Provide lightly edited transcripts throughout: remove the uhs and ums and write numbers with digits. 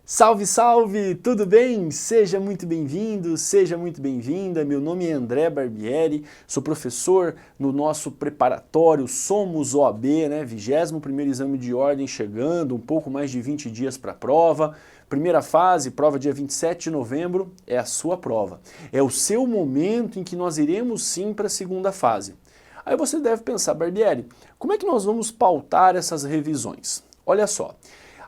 Salve, salve! Tudo bem? Seja muito bem-vindo, seja muito bem-vinda. Meu nome é André Barbieri, sou professor no nosso preparatório Somos OAB, né? 21º exame de ordem chegando, um pouco mais de 20 dias para a prova. Primeira fase, prova dia 27 de novembro, é a sua prova. É o seu momento em que nós iremos sim para a segunda fase. Aí você deve pensar, Barbieri, como é que nós vamos pautar essas revisões? Olha só.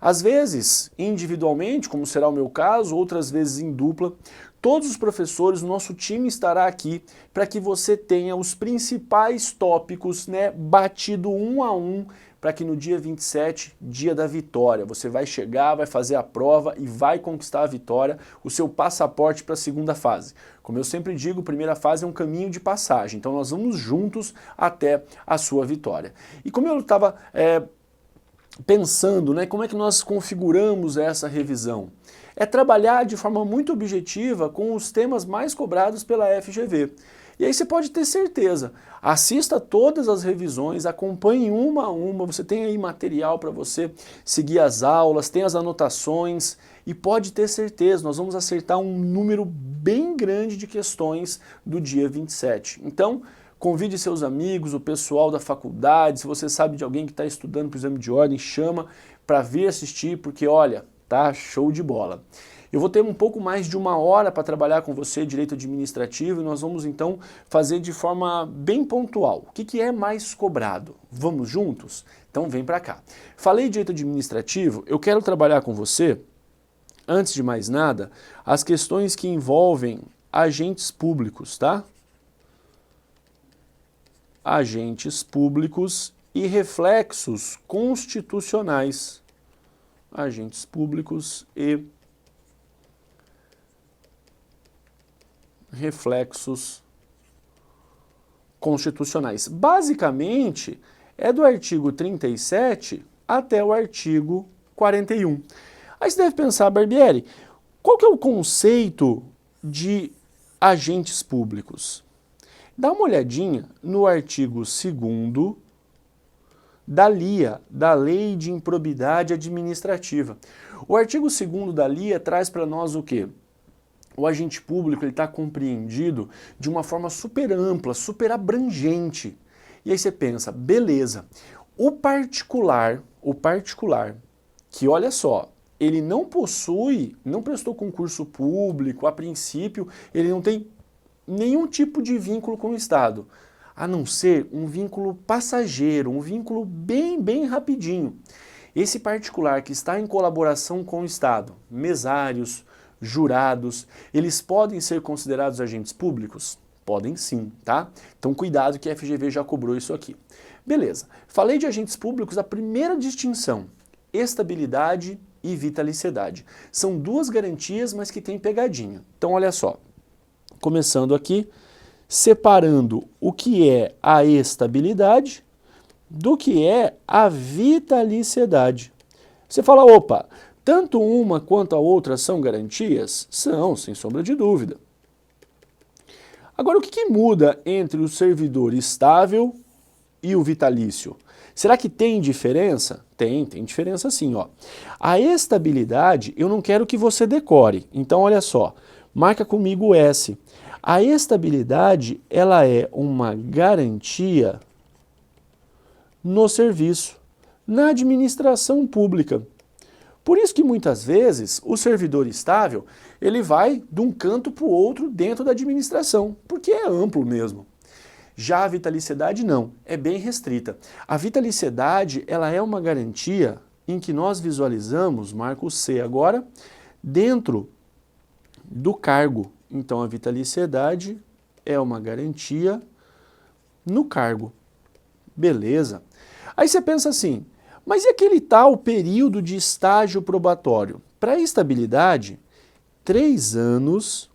Às vezes, individualmente, como será o meu caso, outras vezes em dupla, todos os professores, o nosso time estará aqui para que você tenha os principais tópicos, né, batido um a um, para que no dia 27, dia da vitória, você vai chegar, vai fazer a prova e vai conquistar a vitória, o seu passaporte para a segunda fase. Como eu sempre digo, a primeira fase é um caminho de passagem, então nós vamos juntos até a sua vitória. E como eu estava pensando, né, como é que nós configuramos essa revisão? É trabalhar de forma muito objetiva com os temas mais cobrados pela FGV. E aí você pode ter certeza, assista todas as revisões, acompanhe uma a uma, você tem aí material para você seguir as aulas, tem as anotações e pode ter certeza, nós vamos acertar um número bem grande de questões do dia 27. Então, convide seus amigos, o pessoal da faculdade, se você sabe de alguém que está estudando para o exame de ordem, chama para vir assistir, porque olha, tá show de bola. Eu vou ter um pouco mais de 1 hora para trabalhar com você direito administrativo e nós vamos então fazer de forma bem pontual. O que é mais cobrado? Vamos juntos? Então vem para cá. Falei de direito administrativo, eu quero trabalhar com você, antes de mais nada, as questões que envolvem agentes públicos, tá? Agentes públicos e reflexos constitucionais. Agentes públicos e reflexos constitucionais. Basicamente, é do artigo 37 até o artigo 41. Aí você deve pensar, Barbieri, qual que é o conceito de agentes públicos? Dá uma olhadinha no artigo 2º da LIA, da Lei de Improbidade Administrativa. O artigo 2º da LIA traz para nós o quê? O agente público está compreendido de uma forma super ampla, super abrangente. E aí você pensa, beleza, o particular, que olha só, ele não possui, não prestou concurso público, a princípio, ele não tem nenhum tipo de vínculo com o Estado, a não ser um vínculo passageiro, um vínculo bem rapidinho. Esse particular que está em colaboração com o Estado, mesários, jurados, eles podem ser considerados agentes públicos? Podem sim, tá? Então cuidado que a FGV já cobrou isso aqui. Beleza, falei de agentes públicos, a primeira distinção, estabilidade e vitaliciedade. São duas garantias, mas que têm pegadinha. Então olha só, começando aqui, separando o que é a estabilidade do que é a vitaliciedade. Você fala, opa, tanto uma quanto a outra são garantias? São, sem sombra de dúvida. Agora, o que muda entre o servidor estável e o vitalício? Será que tem diferença? Tem diferença sim, ó. A estabilidade, eu não quero que você decore. Então, olha só, marca comigo o S. A estabilidade, ela é uma garantia no serviço, na administração pública. Por isso que muitas vezes o servidor estável, ele vai de um canto para o outro dentro da administração, porque é amplo mesmo. Já a vitaliciedade não, é bem restrita. A vitaliciedade, ela é uma garantia em que nós visualizamos, marco o C agora, dentro do cargo. Então a vitaliciedade é uma garantia no cargo. Beleza. Aí você pensa assim, mas e aquele tal período de estágio probatório? Para a estabilidade, 3 anos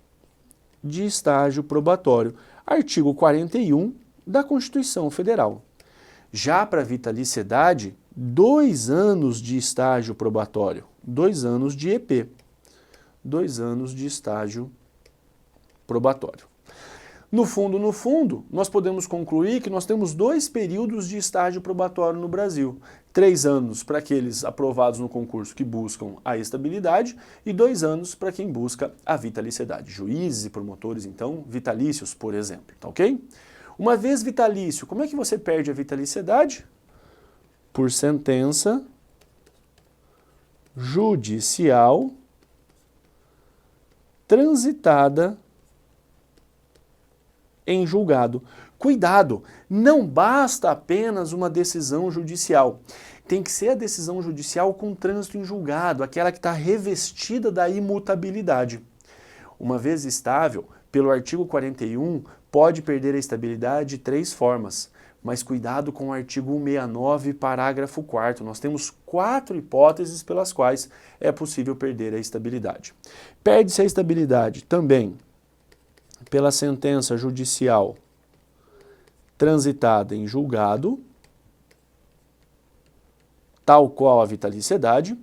de estágio probatório. Artigo 41 da Constituição Federal. Já para a vitaliciedade, 2 anos de estágio probatório. 2 anos de EP. 2 anos de estágio probatório. No fundo, nós podemos concluir que nós temos 2 períodos de estágio probatório no Brasil. 3 anos para aqueles aprovados no concurso que buscam a estabilidade e 2 anos para quem busca a vitaliciedade. Juízes e promotores, então, vitalícios, por exemplo, tá ok? Uma vez vitalício, como é que você perde a vitaliciedade? Por sentença judicial transitada em julgado. Cuidado, não basta apenas uma decisão judicial. Tem que ser a decisão judicial com trânsito em julgado, aquela que está revestida da imutabilidade. Uma vez estável, pelo artigo 41, pode perder a estabilidade de 3 formas. Mas cuidado com o artigo 169, parágrafo 4º. Nós temos 4 hipóteses pelas quais é possível perder a estabilidade. Perde-se a estabilidade também pela sentença judicial transitada em julgado, tal qual a vitaliciedade.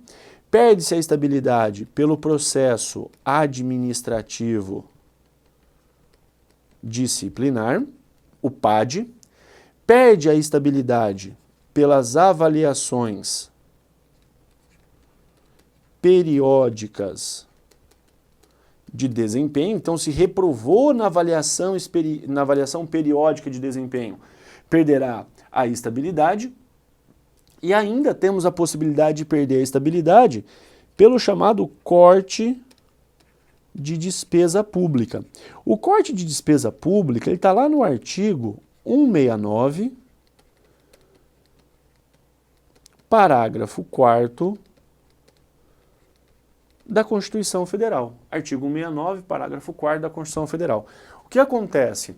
Perde-se a estabilidade pelo processo administrativo disciplinar, o PAD. Perde a estabilidade pelas avaliações periódicas de desempenho, então se reprovou na avaliação periódica de desempenho, perderá a estabilidade. E ainda temos a possibilidade de perder a estabilidade pelo chamado corte de despesa pública. O corte de despesa pública está lá no artigo 169, parágrafo 4º da Constituição Federal. Artigo 169, parágrafo 4º da Constituição Federal. O que acontece?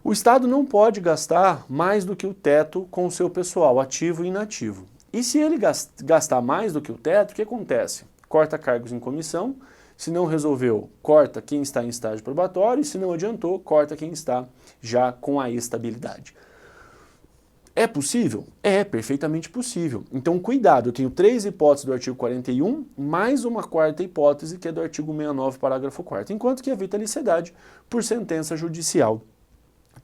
O Estado não pode gastar mais do que o teto com o seu pessoal, ativo e inativo. E se ele gastar mais do que o teto, o que acontece? Corta cargos em comissão, se não resolveu, corta quem está em estágio probatório, e se não adiantou, corta quem está já com a estabilidade. É possível? É perfeitamente possível. Então, cuidado, eu tenho 3 hipóteses do artigo 41, mais uma 4ª hipótese, que é do artigo 169, parágrafo 4º, enquanto que a vitaliciedade por sentença judicial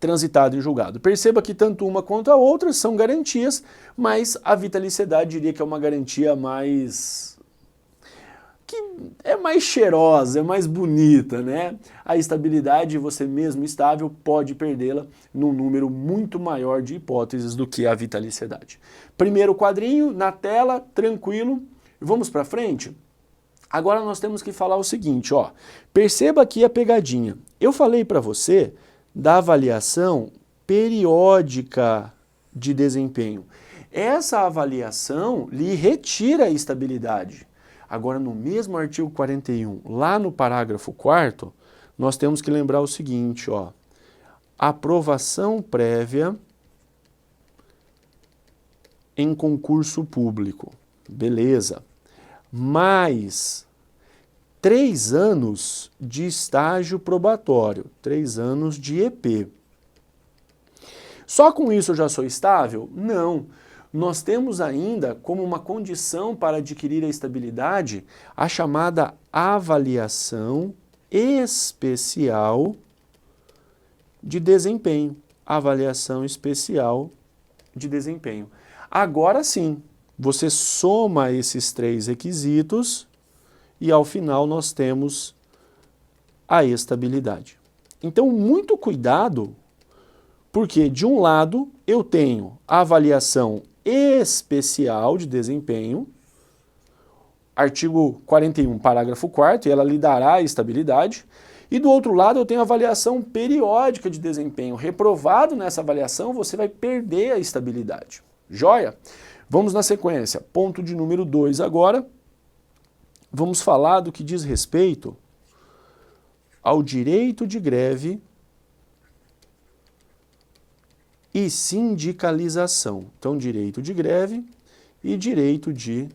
transitada em julgado. Perceba que tanto uma quanto a outra são garantias, mas a vitaliciedade diria que é uma garantia que é mais cheirosa, é mais bonita, né? A estabilidade, você mesmo estável, pode perdê-la num número muito maior de hipóteses do que a vitaliciedade. Primeiro quadrinho, na tela, tranquilo. Vamos para frente? Agora nós temos que falar o seguinte, ó. Perceba aqui a pegadinha. Eu falei para você da avaliação periódica de desempenho. Essa avaliação lhe retira a estabilidade. Agora, no mesmo artigo 41, lá no parágrafo 4º, nós temos que lembrar o seguinte, ó. Aprovação prévia em concurso público. Beleza. Mais 3 anos de estágio probatório, 3 anos de EP. Só com isso eu já sou estável? Não. Nós temos ainda como uma condição para adquirir a estabilidade a chamada avaliação especial de desempenho. Avaliação especial de desempenho. Agora sim, você soma esses 3 requisitos e ao final nós temos a estabilidade. Então, muito cuidado, porque de um lado eu tenho a avaliação especial de desempenho, artigo 41, parágrafo 4º, e ela lhe dará a estabilidade, e do outro lado eu tenho a avaliação periódica de desempenho. Reprovado nessa avaliação, você vai perder a estabilidade. Joia? Vamos na sequência. Ponto de número 2 agora. Vamos falar do que diz respeito ao direito de greve e sindicalização. Então, direito de greve e direito de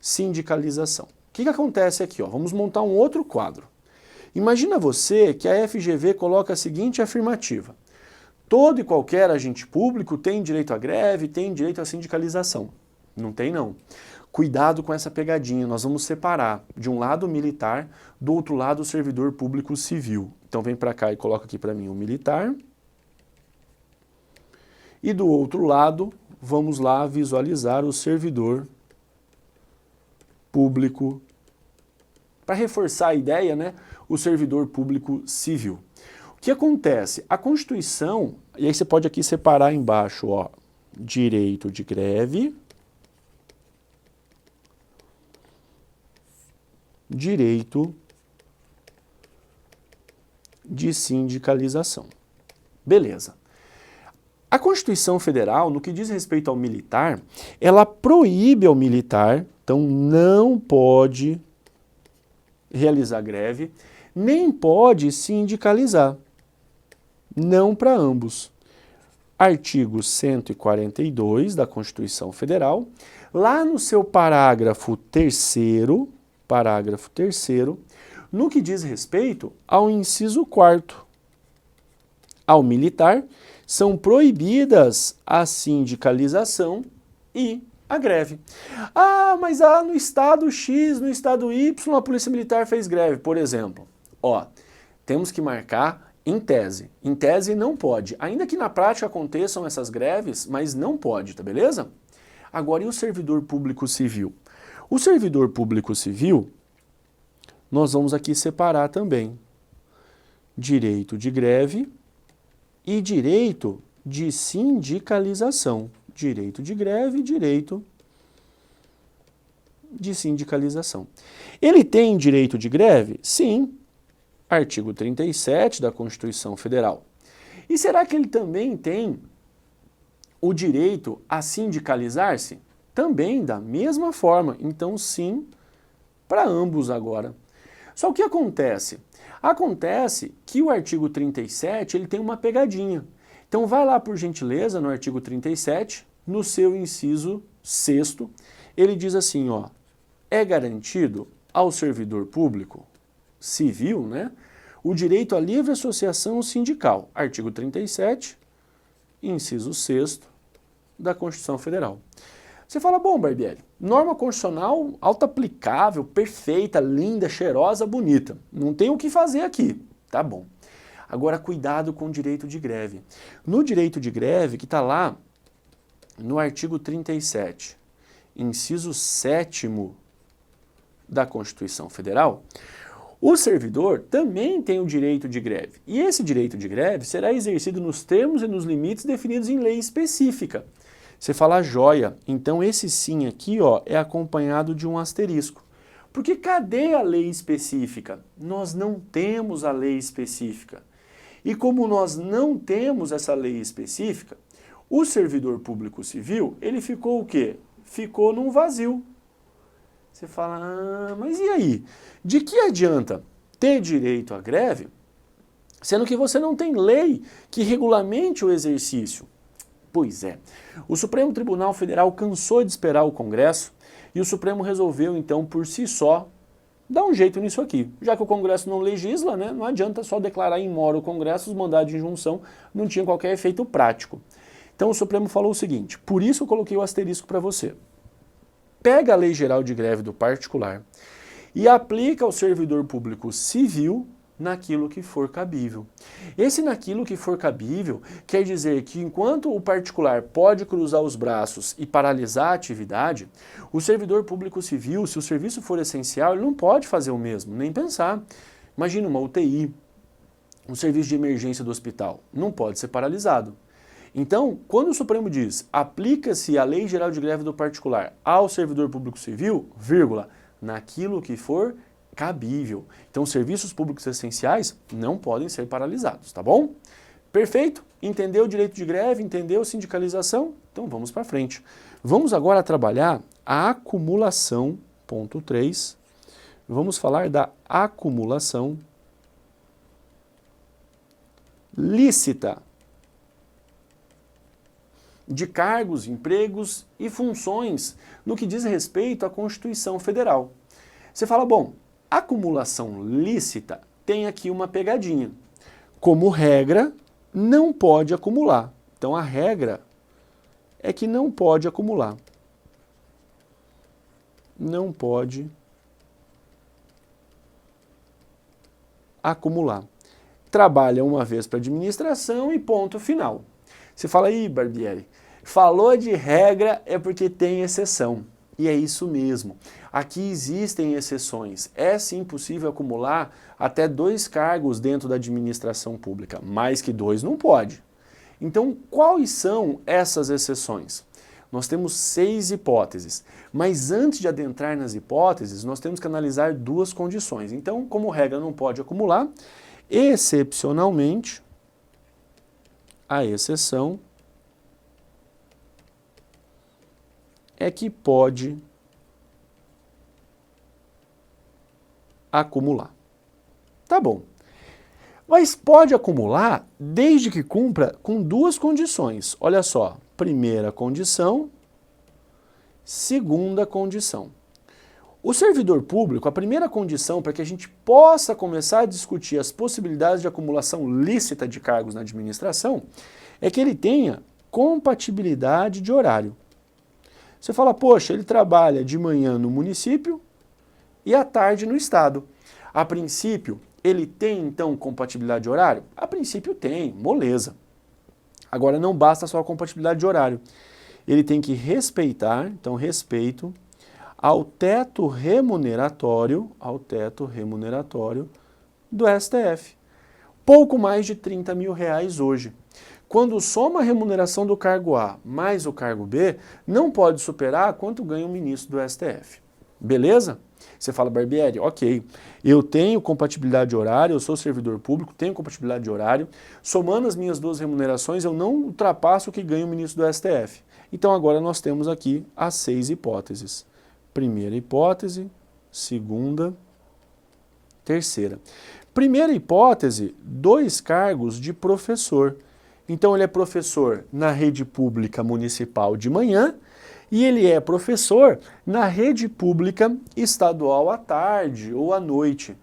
sindicalização. O que acontece aqui? Ó? Vamos montar um outro quadro. Imagina você que a FGV coloca a seguinte afirmativa. Todo e qualquer agente público tem direito à greve, tem direito à sindicalização. Não tem não. Cuidado com essa pegadinha, nós vamos separar de um lado o militar, do outro lado o servidor público civil. Então vem para cá e coloca aqui para mim o militar. E do outro lado, vamos lá visualizar o servidor público, para reforçar a ideia, né, o servidor público civil. O que acontece? A Constituição, e aí você pode aqui separar embaixo, ó, direito de greve, direito de sindicalização. Beleza. A Constituição Federal, no que diz respeito ao militar, ela proíbe ao militar, então não pode realizar greve, nem pode sindicalizar. Não para ambos. Artigo 142 da Constituição Federal, lá no seu parágrafo 3º, no que diz respeito ao inciso 4º, ao militar, são proibidas a sindicalização e a greve. Ah, mas no estado X, no estado Y, a Polícia Militar fez greve, por exemplo. Ó, temos que marcar em tese. Em tese não pode. Ainda que na prática aconteçam essas greves, mas não pode, tá beleza? Agora, e o servidor público civil? O servidor público civil, nós vamos aqui separar também direito de greve e direito de sindicalização. Direito de greve e direito de sindicalização. Ele tem direito de greve? Sim. Artigo 37 da Constituição Federal. E será que ele também tem o direito a sindicalizar-se? Também, da mesma forma. Então, sim, para ambos agora. Só o que acontece? Acontece que o artigo 37 ele tem uma pegadinha. Então vai lá, por gentileza, no artigo 37, no seu inciso 6º, ele diz assim, ó, é garantido ao servidor público civil, né, o direito à livre associação sindical. Artigo 37, inciso 6º da Constituição Federal. Você fala, bom, Barbieri, norma constitucional auto-aplicável, perfeita, linda, cheirosa, bonita. Não tem o que fazer aqui. Tá bom. Agora, cuidado com o direito de greve. No direito de greve, que está lá no artigo 37, inciso 7º da Constituição Federal, o servidor também tem o direito de greve. E esse direito de greve será exercido nos termos e nos limites definidos em lei específica. Você fala joia, então esse sim aqui, ó, é acompanhado de um asterisco. Porque cadê a lei específica? Nós não temos a lei específica. E como nós não temos essa lei específica, o servidor público civil, ele ficou o quê? Ficou num vazio. Você fala, mas e aí? De que adianta ter direito à greve, sendo que você não tem lei que regulamente o exercício? Pois é, o Supremo Tribunal Federal cansou de esperar o Congresso e o Supremo resolveu, então, por si só, dar um jeito nisso aqui. Já que o Congresso não legisla, né, não adianta só declarar in mora o Congresso, os mandados de injunção não tinham qualquer efeito prático. Então o Supremo falou o seguinte, por isso eu coloquei o asterisco para você. Pega a Lei Geral de Greve do Particular e aplica ao servidor público civil naquilo que for cabível. Esse naquilo que for cabível quer dizer que enquanto o particular pode cruzar os braços e paralisar a atividade, o servidor público civil, se o serviço for essencial, ele não pode fazer o mesmo, nem pensar. Imagina uma UTI, um serviço de emergência do hospital, não pode ser paralisado. Então, quando o Supremo diz, aplica-se a Lei Geral de Greve do Particular ao servidor público civil, vírgula, naquilo que for cabível. Então, serviços públicos essenciais não podem ser paralisados, tá bom? Perfeito? Entendeu o direito de greve? Entendeu sindicalização? Então, vamos para frente. Vamos agora trabalhar a acumulação, ponto 3. Vamos falar da acumulação lícita de cargos, empregos e funções no que diz respeito à Constituição Federal. Você fala, bom, acumulação lícita tem aqui uma pegadinha. Como regra, não pode acumular. Então a regra é que não pode acumular. não pode acumular. Trabalha uma vez para administração e ponto final. Você fala, ih, Barbieri, falou de regra é porque tem exceção. E é isso mesmo. Aqui existem exceções. É sim possível acumular até 2 cargos dentro da administração pública. Mais que 2 não pode. Então, quais são essas exceções? Nós temos 6 hipóteses. Mas antes de adentrar nas hipóteses, nós temos que analisar 2 condições. Então, como regra não pode acumular, excepcionalmente, a exceção é que pode acumular. Tá bom. Mas pode acumular desde que cumpra com 2 condições. Olha só, primeira condição, segunda condição. O servidor público, a primeira condição para que a gente possa começar a discutir as possibilidades de acumulação lícita de cargos na administração é que ele tenha compatibilidade de horário. Você fala, poxa, ele trabalha de manhã no município e à tarde no estado. A princípio, ele tem então compatibilidade de horário? A princípio tem, moleza. Agora não basta só a compatibilidade de horário. Ele tem que respeitar, então respeito, ao teto remuneratório do STF. Pouco mais de 30 mil reais hoje. Quando soma a remuneração do cargo A mais o cargo B, não pode superar quanto ganha o ministro do STF. Beleza? Você fala, Barbieri, ok, eu tenho compatibilidade de horário, eu sou servidor público, tenho compatibilidade de horário, somando as minhas 2 remunerações, eu não ultrapasso o que ganha o ministro do STF. Então agora nós temos aqui as 6 hipóteses. Primeira hipótese, segunda, terceira. Primeira hipótese, 2 cargos de professor. Então ele é professor na rede pública municipal de manhã e ele é professor na rede pública estadual à tarde ou à noite.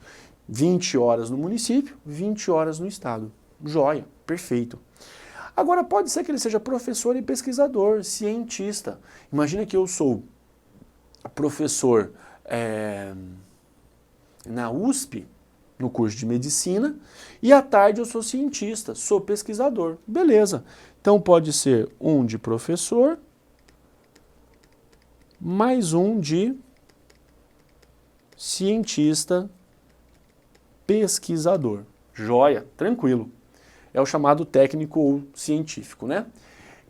20 horas no município, 20 horas no estado. Joia, perfeito. Agora pode ser que ele seja professor e pesquisador, cientista. Imagina que eu sou professor na USP, no curso de medicina, e à tarde eu sou cientista, sou pesquisador. Beleza. Então pode ser um de professor, mais um de cientista pesquisador. Joia, tranquilo. É o chamado técnico ou científico, né?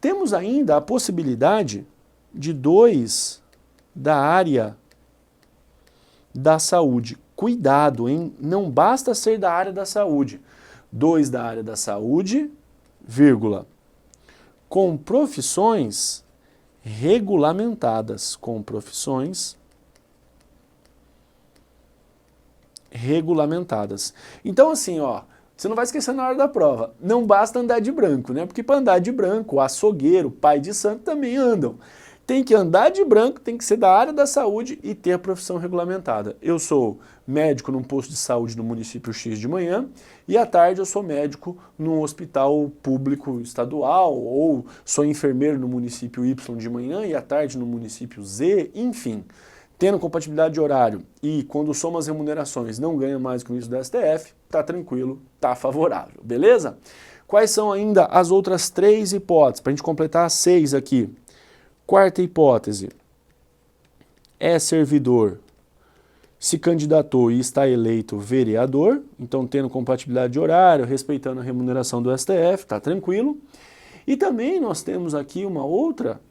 Temos ainda a possibilidade de 2 da área da saúde. Cuidado, hein? Não basta ser da área da saúde. 2 da área da saúde, vírgula, com profissões regulamentadas. Com profissões regulamentadas. Então assim, ó, você não vai esquecer na hora da prova. Não basta andar de branco, né? Porque para andar de branco, o açougueiro, pai de santo também andam. Tem que andar de branco, tem que ser da área da saúde e ter a profissão regulamentada. Eu sou médico num posto de saúde no município X de manhã e à tarde eu sou médico num hospital público estadual ou sou enfermeiro no município Y de manhã e à tarde no município Z, enfim. Tendo compatibilidade de horário e quando soma as remunerações não ganha mais que o ministro do STF, tá tranquilo, tá favorável, beleza? Quais são ainda as outras 3 hipóteses? Para a gente completar as 6 aqui. Quarta hipótese, é servidor, se candidatou e está eleito vereador, então tendo compatibilidade de horário, respeitando a remuneração do STF, tá tranquilo. E também nós temos aqui uma outra,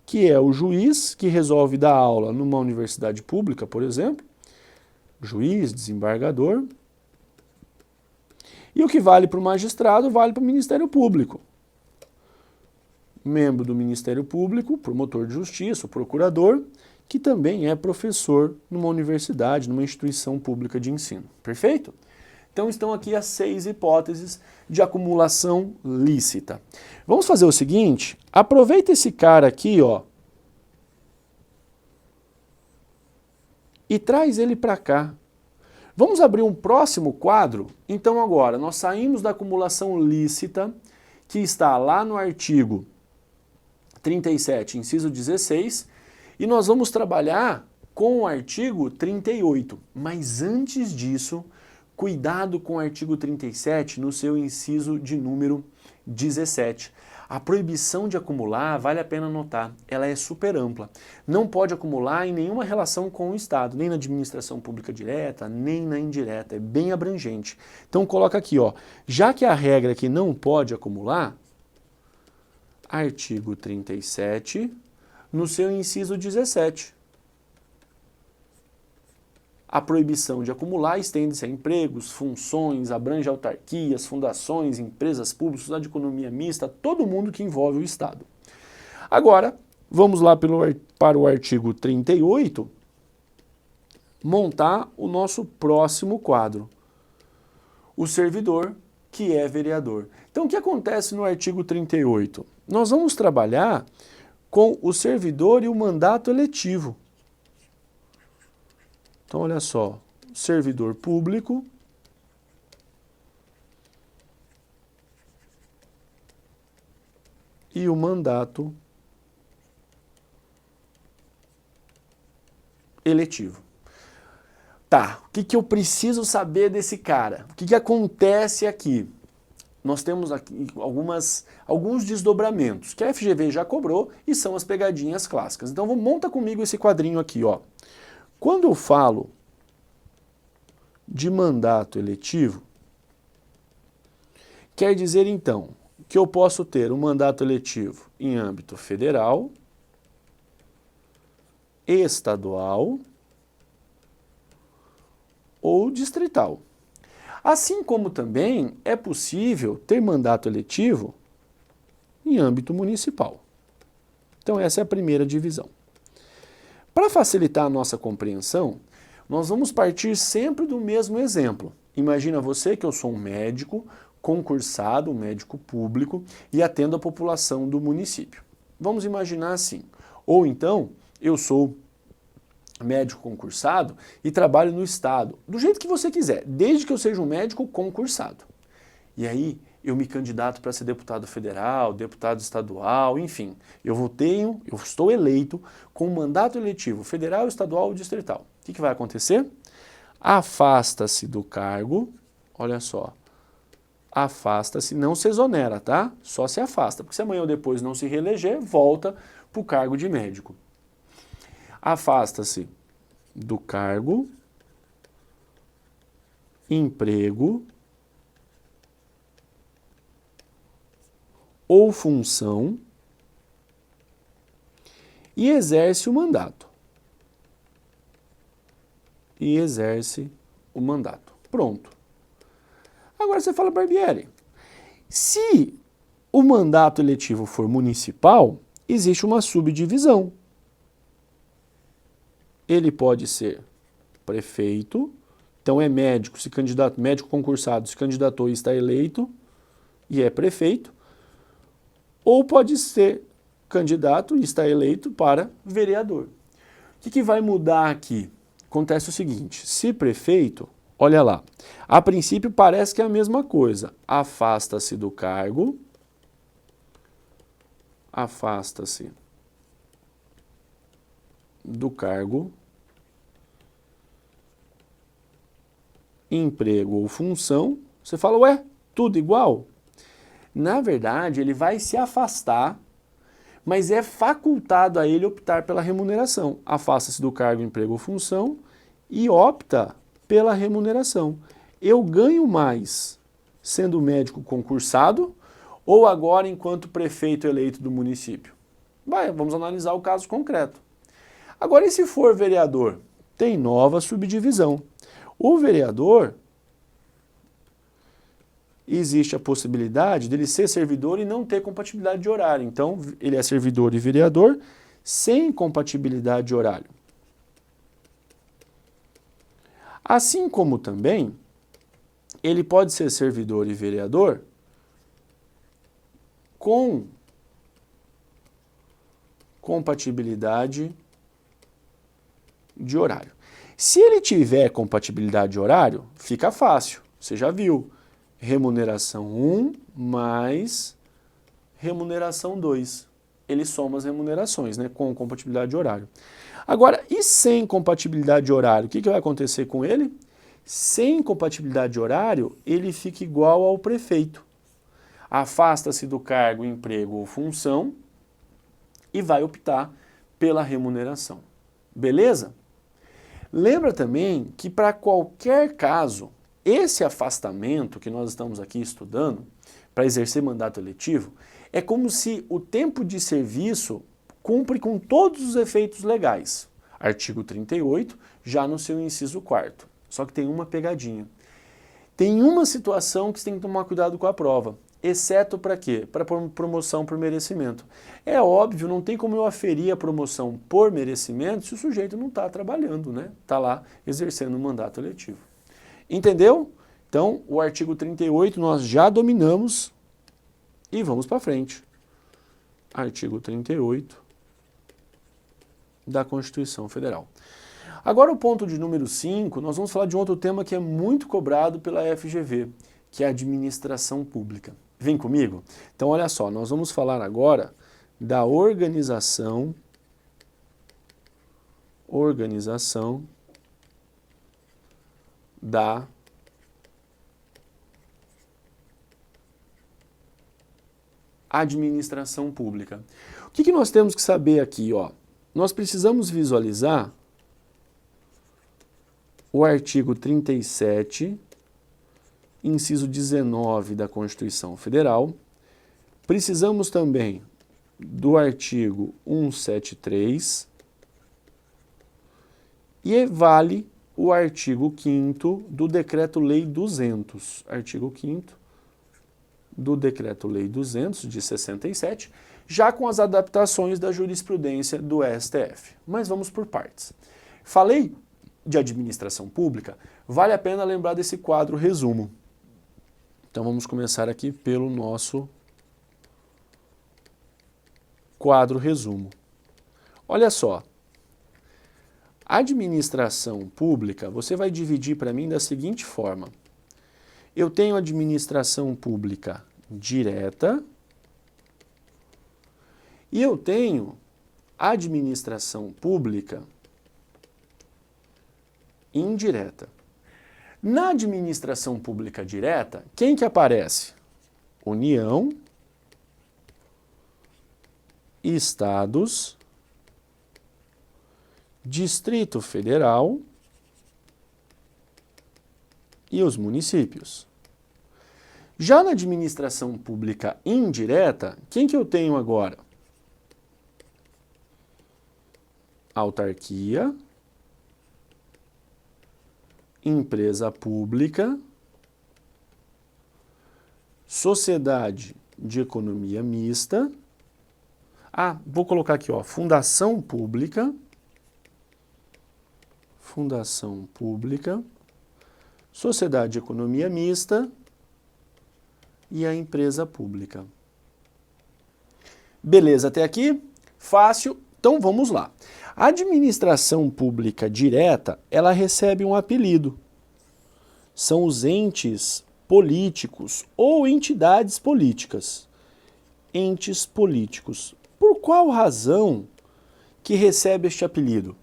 que é o juiz que resolve dar aula numa universidade pública, por exemplo, juiz, desembargador. E o que vale para o magistrado, vale para o Ministério Público. Membro do Ministério Público, promotor de justiça, procurador, que também é professor numa universidade, numa instituição pública de ensino. Perfeito? Então estão aqui as 6 hipóteses de acumulação lícita. Vamos fazer o seguinte, aproveita esse cara aqui, ó, e traz ele para cá. Vamos abrir um próximo quadro? Então agora, nós saímos da acumulação lícita, que está lá no artigo 37, inciso 16, e nós vamos trabalhar com o artigo 38. Mas antes disso, cuidado com o artigo 37 no seu inciso de número 17. A proibição de acumular, vale a pena notar, ela é super ampla. Não pode acumular em nenhuma relação com o Estado, nem na administração pública direta, nem na indireta, é bem abrangente. Então coloca aqui, ó, já que a regra é que não pode acumular, artigo 37, no seu inciso 17. A proibição de acumular estende-se a empregos, funções, abrange autarquias, fundações, empresas públicas, da economia mista, todo mundo que envolve o Estado. Agora, vamos lá para o artigo 38, montar o nosso próximo quadro. O servidor que é vereador. Então, o que acontece no artigo 38? Nós vamos trabalhar com o servidor e o mandato eletivo. Então, olha só, servidor público e o mandato eletivo. Tá, o que eu preciso saber desse cara? O que acontece aqui? Nós temos aqui alguns desdobramentos que a FGV já cobrou e são as pegadinhas clássicas. Então, monta comigo esse quadrinho aqui, ó. Quando eu falo de mandato eletivo, quer dizer então que eu posso ter um mandato eletivo em âmbito federal, estadual ou distrital. Assim como também é possível ter mandato eletivo em âmbito municipal. Então essa é a primeira divisão. Para facilitar a nossa compreensão, nós vamos partir sempre do mesmo exemplo. Imagina você que eu sou um médico concursado, um médico público, e atendo a população do município. Vamos imaginar assim. Ou então, eu sou médico concursado e trabalho no Estado, do jeito que você quiser, desde que eu seja um médico concursado. E aí, eu me candidato para ser deputado federal, deputado estadual, enfim. Eu estou eleito com um mandato eletivo federal, estadual ou distrital. O que vai acontecer? Afasta-se do cargo, olha só, afasta-se, não se exonera, tá? Só se afasta, porque se amanhã ou depois não se reeleger, volta para o cargo de médico. Afasta-se do cargo, emprego ou função e exerce o mandato. Pronto. Agora você fala, Barbieri, se o mandato eletivo for municipal, existe uma subdivisão. Ele pode ser prefeito, então é médico, médico concursado, se candidatou e está eleito, e é prefeito, ou pode ser candidato e está eleito para vereador. O que vai mudar aqui? Acontece o seguinte, se prefeito, olha lá, a princípio parece que é a mesma coisa, afasta-se do cargo, emprego ou função, você fala, ué, tudo igual? Na verdade, ele vai se afastar, mas é facultado a ele optar pela remuneração. Afasta-se do cargo, emprego ou função e opta pela remuneração. Eu ganho mais sendo médico concursado ou agora enquanto prefeito eleito do município? Vamos analisar o caso concreto. Agora, e se for vereador? Tem nova subdivisão. O vereador, existe a possibilidade dele ser servidor e não ter compatibilidade de horário. Então, ele é servidor e vereador sem compatibilidade de horário. Assim como também, ele pode ser servidor e vereador com compatibilidade de horário. Se ele tiver compatibilidade de horário, fica fácil. Você já viu. Remuneração 1 mais remuneração 2. ele soma as remunerações, né, com compatibilidade de horário. Agora, e sem compatibilidade de horário, o que vai acontecer com ele? Sem compatibilidade de horário, ele fica igual ao prefeito. Afasta-se do cargo, emprego ou função e vai optar pela remuneração. Beleza? Lembra também que para qualquer caso, esse afastamento que nós estamos aqui estudando, para exercer mandato eletivo, é como se o tempo de serviço cumpre com todos os efeitos legais. Artigo 38, já no seu inciso 4º. Só que tem uma pegadinha. Tem uma situação que você tem que tomar cuidado com a prova. Exceto para quê? Para promoção por merecimento. É óbvio, não tem como eu aferir a promoção por merecimento se o sujeito não está trabalhando, né? Está lá exercendo o mandato eletivo. Entendeu? Então, o artigo 38 nós já dominamos e vamos para frente. Artigo 38 da Constituição Federal. Agora o ponto de número 5, nós vamos falar de um outro tema que é muito cobrado pela FGV, que é a administração pública. Vem comigo? Então olha só, nós vamos falar agora da organização da administração pública. O que nós temos que saber aqui, ó? Nós precisamos visualizar o artigo 37, inciso 19 da Constituição Federal. Precisamos também do artigo 173 e vale o artigo 5º do Decreto-Lei 200. Artigo 5º do Decreto-Lei 200 de 67, já com as adaptações da jurisprudência do STF. Mas vamos por partes. Falei de administração pública, vale a pena lembrar desse quadro resumo. Então vamos começar aqui pelo nosso quadro resumo. Olha só, administração pública, você vai dividir para mim da seguinte forma. Eu tenho administração pública direta e eu tenho administração pública indireta. Na administração pública direta, quem que aparece? União, estados, Distrito Federal e os municípios. Já na administração pública indireta, quem que eu tenho agora? Autarquia, empresa pública, sociedade de economia mista, vou colocar aqui, ó, fundação pública, sociedade de economia mista e a empresa pública. Beleza, até aqui? Fácil? Então vamos lá. A administração pública direta, ela recebe um apelido. São os entes políticos ou entidades políticas. Entes políticos. Por qual razão que recebe este apelido?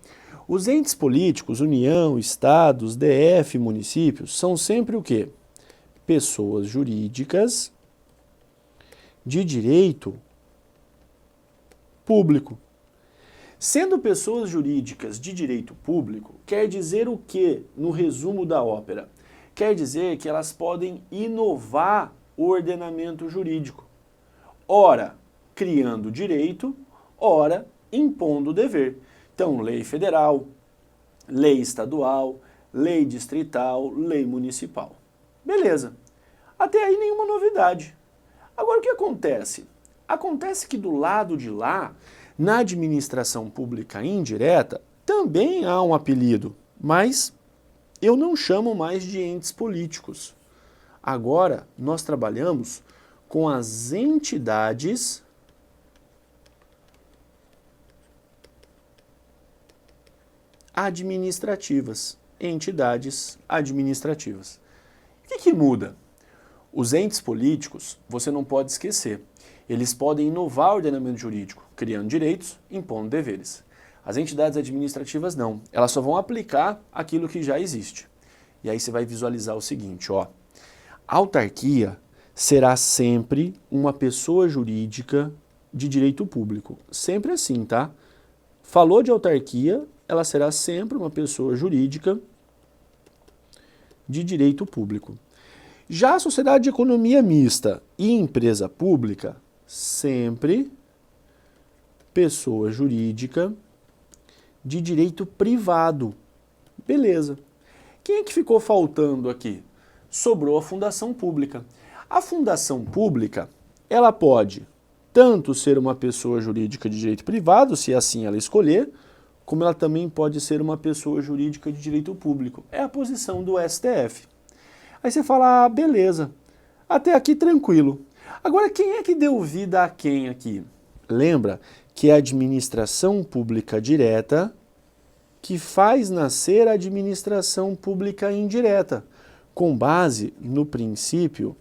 Os entes políticos, União, Estados, DF, municípios, são sempre o quê? Pessoas jurídicas de direito público. Sendo pessoas jurídicas de direito público, quer dizer o quê no resumo da ópera? Quer dizer que elas podem inovar o ordenamento jurídico. Ora, criando direito, ora, impondo dever. Então, lei federal, lei estadual, lei distrital, lei municipal. Beleza. Até aí nenhuma novidade. Agora o que acontece? Acontece que do lado de lá, na administração pública indireta, também há um apelido, mas eu não chamo mais de entes políticos. Agora nós trabalhamos com as entidades administrativas. Entidades administrativas. O que muda? Os entes políticos, você não pode esquecer, eles podem inovar o ordenamento jurídico, criando direitos, impondo deveres. As entidades administrativas não, elas só vão aplicar aquilo que já existe. E aí você vai visualizar o seguinte, ó. A autarquia será sempre uma pessoa jurídica de direito público. Sempre assim, tá? Falou de autarquia, ela será sempre uma pessoa jurídica de direito público. Já a sociedade de economia mista e empresa pública, sempre pessoa jurídica de direito privado. Beleza. Quem é que ficou faltando aqui? Sobrou a fundação pública. A fundação pública, ela pode tanto ser uma pessoa jurídica de direito privado, se assim ela escolher, como ela também pode ser uma pessoa jurídica de direito público. É a posição do STF. Aí você fala, ah, beleza, até aqui tranquilo. Agora, quem é que deu vida a quem aqui? Lembra que é a administração pública direta que faz nascer a administração pública indireta, com base no princípio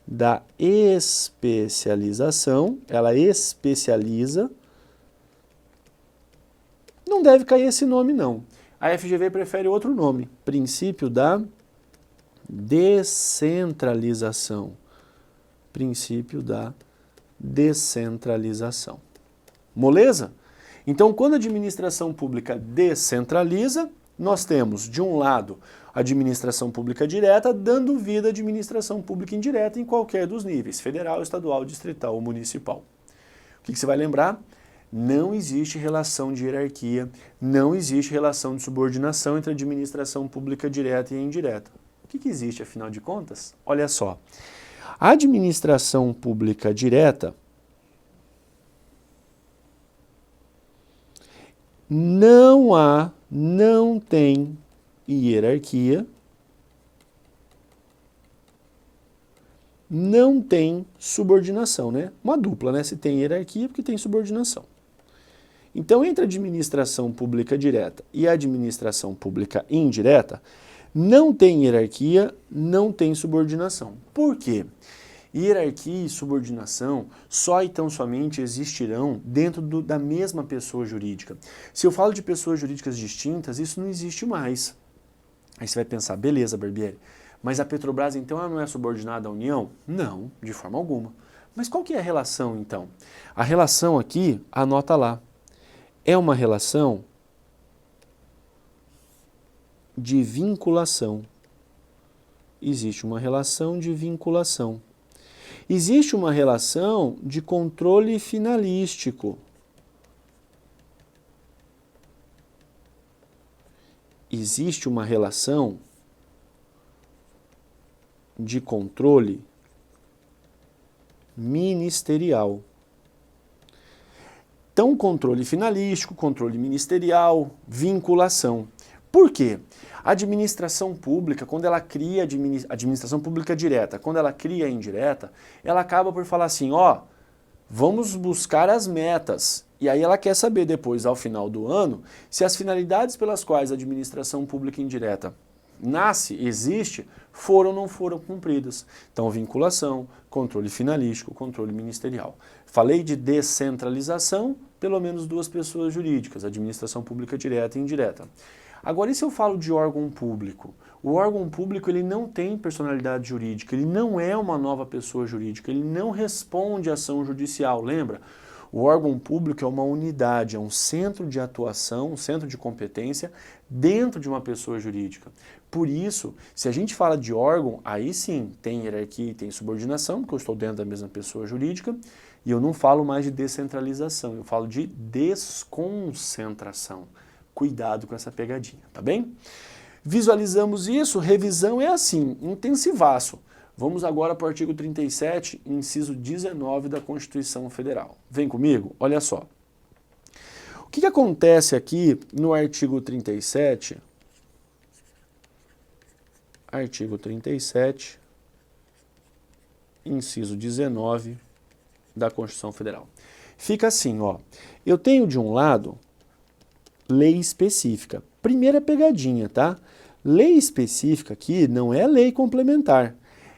da especialização, ela especializa. Não deve cair esse nome, não. A FGV prefere outro nome, princípio da descentralização. Princípio da descentralização. Moleza? Então, quando a administração pública descentraliza, nós temos, de um lado, a administração pública direta dando vida à administração pública indireta em qualquer dos níveis, federal, estadual, distrital ou municipal. O que você vai lembrar? Não existe relação de hierarquia, não existe relação de subordinação entre a administração pública direta e indireta. O que existe, afinal de contas? Olha só, a administração pública direta não tem hierarquia, não tem subordinação, né? Uma dupla, né? Se tem hierarquia, porque tem subordinação. Então, entre a administração pública direta e a administração pública indireta, não tem hierarquia, não tem subordinação. Por quê? Hierarquia e subordinação só e tão somente existirão dentro da mesma pessoa jurídica. Se eu falo de pessoas jurídicas distintas, isso não existe mais. Aí você vai pensar, beleza, Barbieri, mas a Petrobras então ela não é subordinada à União? Não, de forma alguma. Mas qual que é a relação então? A relação aqui, anota lá, é uma relação de vinculação. Existe uma relação de vinculação. Existe uma relação de controle finalístico. Existe uma relação de controle ministerial. Então, controle finalístico, controle ministerial, vinculação. Por quê? A administração pública, quando ela cria administração pública direta, quando ela cria a indireta, ela acaba por falar assim, ó, vamos buscar as metas. E aí ela quer saber depois, ao final do ano, se as finalidades pelas quais a administração pública indireta nasce, existe, foram ou não foram cumpridas. Então, vinculação, controle finalístico, controle ministerial. Falei de descentralização, pelo menos duas pessoas jurídicas, administração pública direta e indireta. Agora, e se eu falo de órgão público? O órgão público ele não tem personalidade jurídica, ele não é uma nova pessoa jurídica, ele não responde à ação judicial, lembra? O órgão público é uma unidade, é um centro de atuação, um centro de competência dentro de uma pessoa jurídica. Por isso, se a gente fala de órgão, aí sim tem hierarquia e tem subordinação, porque eu estou dentro da mesma pessoa jurídica, e eu não falo mais de descentralização, eu falo de desconcentração. Cuidado com essa pegadinha, tá bem? Visualizamos isso, revisão é assim, intensivaço. Vamos agora para o artigo 37, inciso 19 da Constituição Federal. Vem comigo? Olha só. O que acontece aqui no artigo 37? Artigo 37, inciso 19 da Constituição Federal. Fica assim, ó. Eu tenho de um lado lei específica. Primeira pegadinha, tá? Lei específica aqui não é lei complementar.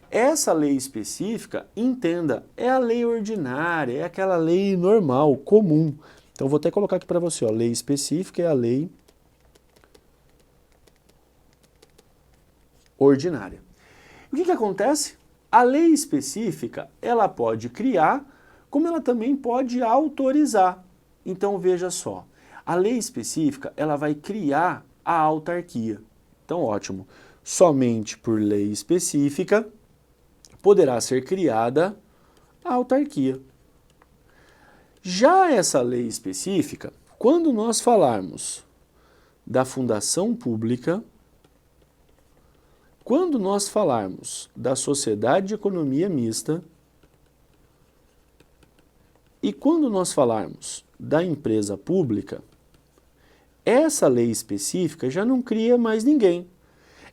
Essa lei específica, entenda, é a lei ordinária, é aquela lei normal, comum. Então, vou até colocar aqui para você, ó, lei específica é a lei ordinária. O que acontece? A lei específica, ela pode criar, como ela também pode autorizar. Então, veja só, a lei específica, ela vai criar a autarquia. Então, ótimo. Somente por lei específica poderá ser criada a autarquia. Já essa lei específica, quando nós falarmos da fundação pública, quando nós falarmos da sociedade de economia mista e quando nós falarmos da empresa pública, essa lei específica já não cria mais ninguém.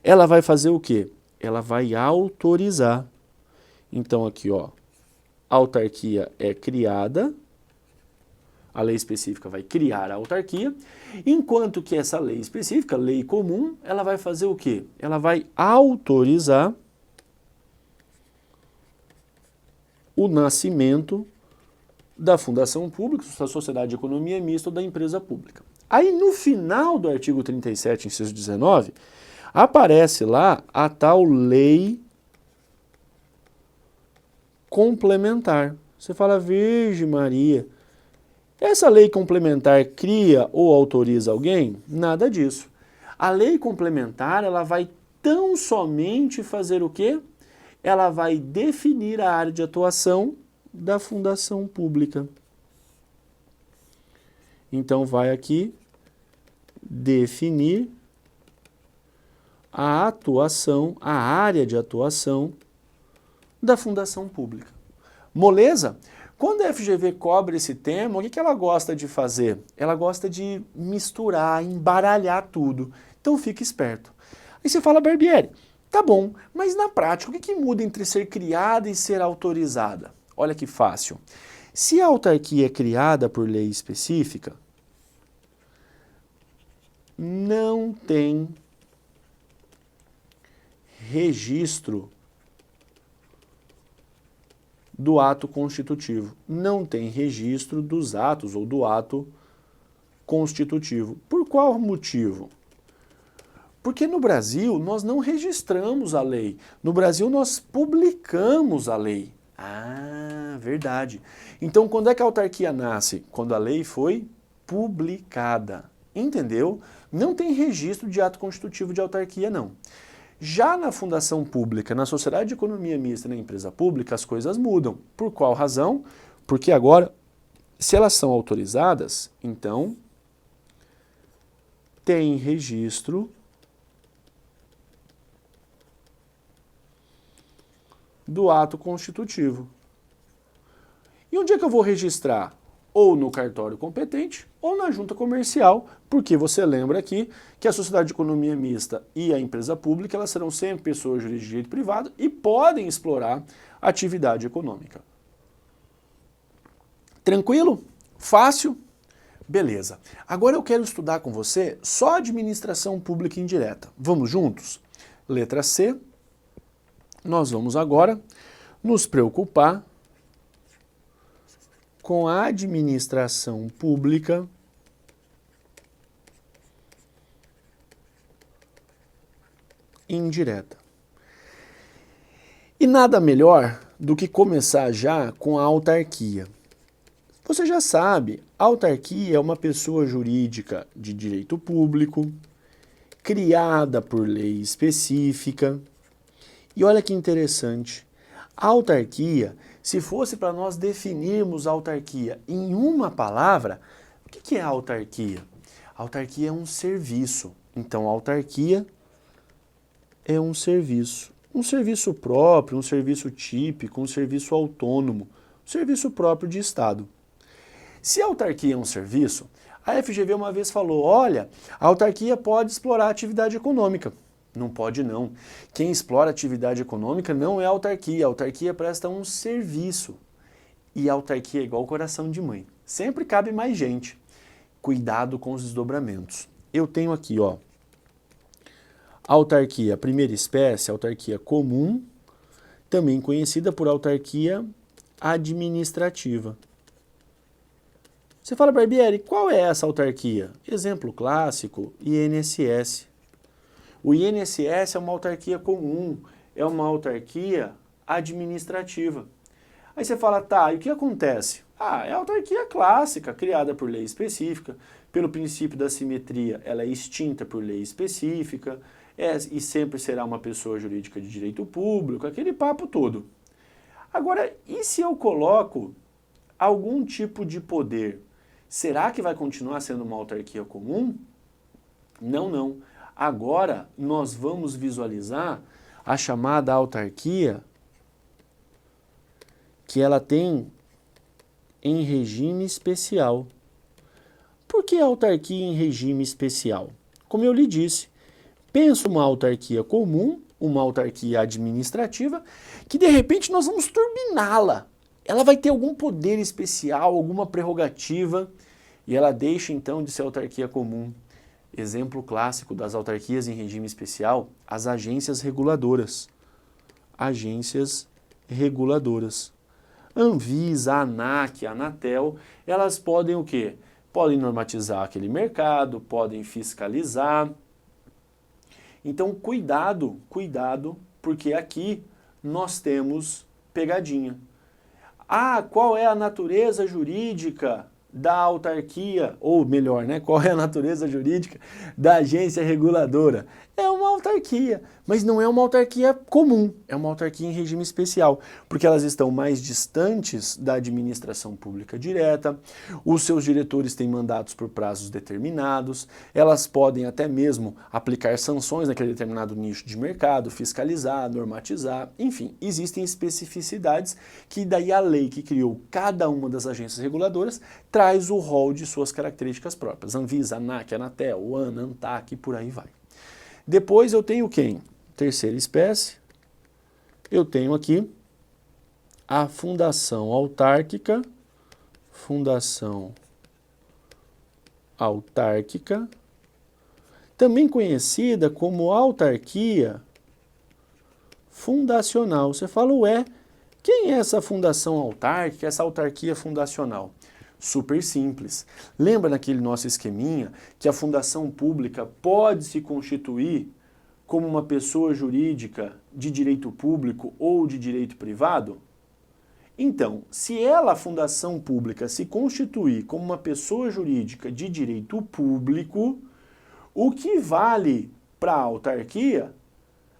Ela vai fazer o quê? Ela vai autorizar. Então aqui, ó, a autarquia é criada, a lei específica vai criar a autarquia, enquanto que essa lei específica, lei comum, ela vai fazer o quê? Ela vai autorizar o nascimento da fundação pública, da sociedade de economia mista ou da empresa pública. Aí no final do artigo 37, inciso 19, aparece lá a tal lei complementar. Você fala, Virgem Maria, essa lei complementar cria ou autoriza alguém? Nada disso. A lei complementar, ela vai tão somente fazer o quê? Ela vai definir a área de atuação da fundação pública. Então vai aqui definir a atuação, a área de atuação da fundação pública. Moleza? Quando a FGV cobre esse tema, o que ela gosta de fazer? Ela gosta de misturar, embaralhar tudo. Então fique esperto. Aí você fala, Barbieri, tá bom, mas na prática, o que muda entre ser criada e ser autorizada? Olha que fácil. Se a autarquia é criada por lei específica, não tem registro do ato constitutivo. Não tem registro dos atos ou do ato constitutivo. Por qual motivo? Porque no Brasil nós não registramos a lei. No Brasil nós publicamos a lei. Ah, verdade. Então quando é que a autarquia nasce? Quando a lei foi publicada. Entendeu? Não tem registro de ato constitutivo de autarquia, não. Já na fundação pública, na sociedade de economia mista e na empresa pública, as coisas mudam. Por qual razão? Porque agora, se elas são autorizadas, então tem registro do ato constitutivo. E onde é que eu vou registrar? Ou no cartório competente ou na junta comercial, porque você lembra aqui que a sociedade de economia mista e a empresa pública elas serão sempre pessoas jurídicas de direito privado e podem explorar atividade econômica. Tranquilo? Fácil? Beleza. Agora eu quero estudar com você só administração pública indireta. Vamos juntos? Letra C. Nós vamos agora nos preocupar com a administração pública indireta. E nada melhor do que começar já com a autarquia. Você já sabe, a autarquia é uma pessoa jurídica de direito público, criada por lei específica. E olha que interessante, a autarquia, se fosse para nós definirmos a autarquia em uma palavra, o que é a autarquia? A autarquia é um serviço. Então, a autarquia é um serviço próprio, um serviço típico, um serviço autônomo, um serviço próprio de Estado. Se a autarquia é um serviço, a FGV uma vez falou, olha, a autarquia pode explorar a atividade econômica. Não pode não. Quem explora atividade econômica não é a autarquia presta um serviço. E a autarquia é igual o coração de mãe. Sempre cabe mais gente. Cuidado com os desdobramentos. Eu tenho aqui, ó, autarquia primeira espécie, autarquia comum, também conhecida por autarquia administrativa. Você fala, Barbieri, qual é essa autarquia? Exemplo clássico, INSS. O INSS é uma autarquia comum, é uma autarquia administrativa. Aí você fala, tá, e o que acontece? É a autarquia clássica, criada por lei específica, pelo princípio da simetria, ela é extinta por lei específica, e sempre será uma pessoa jurídica de direito público, aquele papo todo. Agora, e se eu coloco algum tipo de poder? Será que vai continuar sendo uma autarquia comum? Não, não. Agora, nós vamos visualizar a chamada autarquia que ela tem em regime especial. Por que autarquia em regime especial? Como eu lhe disse, pensa uma autarquia comum, uma autarquia administrativa, que de repente nós vamos turbiná-la. Ela vai ter algum poder especial, alguma prerrogativa, e ela deixa então de ser autarquia comum. Exemplo clássico das autarquias em regime especial, as agências reguladoras. Agências reguladoras. Anvisa, ANAC, Anatel, elas podem o quê? Podem normatizar aquele mercado, podem fiscalizar. Então, cuidado, cuidado, porque aqui nós temos pegadinha. Qual é a natureza jurídica da autarquia, ou melhor, né, qual é a natureza jurídica da agência reguladora? É uma autarquia, mas não é uma autarquia comum, é uma autarquia em regime especial, porque elas estão mais distantes da administração pública direta, os seus diretores têm mandatos por prazos determinados, elas podem até mesmo aplicar sanções naquele determinado nicho de mercado, fiscalizar, normatizar, enfim, existem especificidades que daí a lei que criou cada uma das agências reguladoras traz o rol de suas características próprias. Anvisa, ANAC, Anatel, ANA, ANTAC, por aí vai. Depois eu tenho quem? Terceira espécie, eu tenho aqui a fundação autárquica, também conhecida como autarquia fundacional. Você fala, ué, quem é essa fundação autárquica, essa autarquia fundacional? Super simples. Lembra naquele nosso esqueminha que a fundação pública pode se constituir como uma pessoa jurídica de direito público ou de direito privado? Então, se ela, a fundação pública, se constituir como uma pessoa jurídica de direito público, o que vale para a autarquia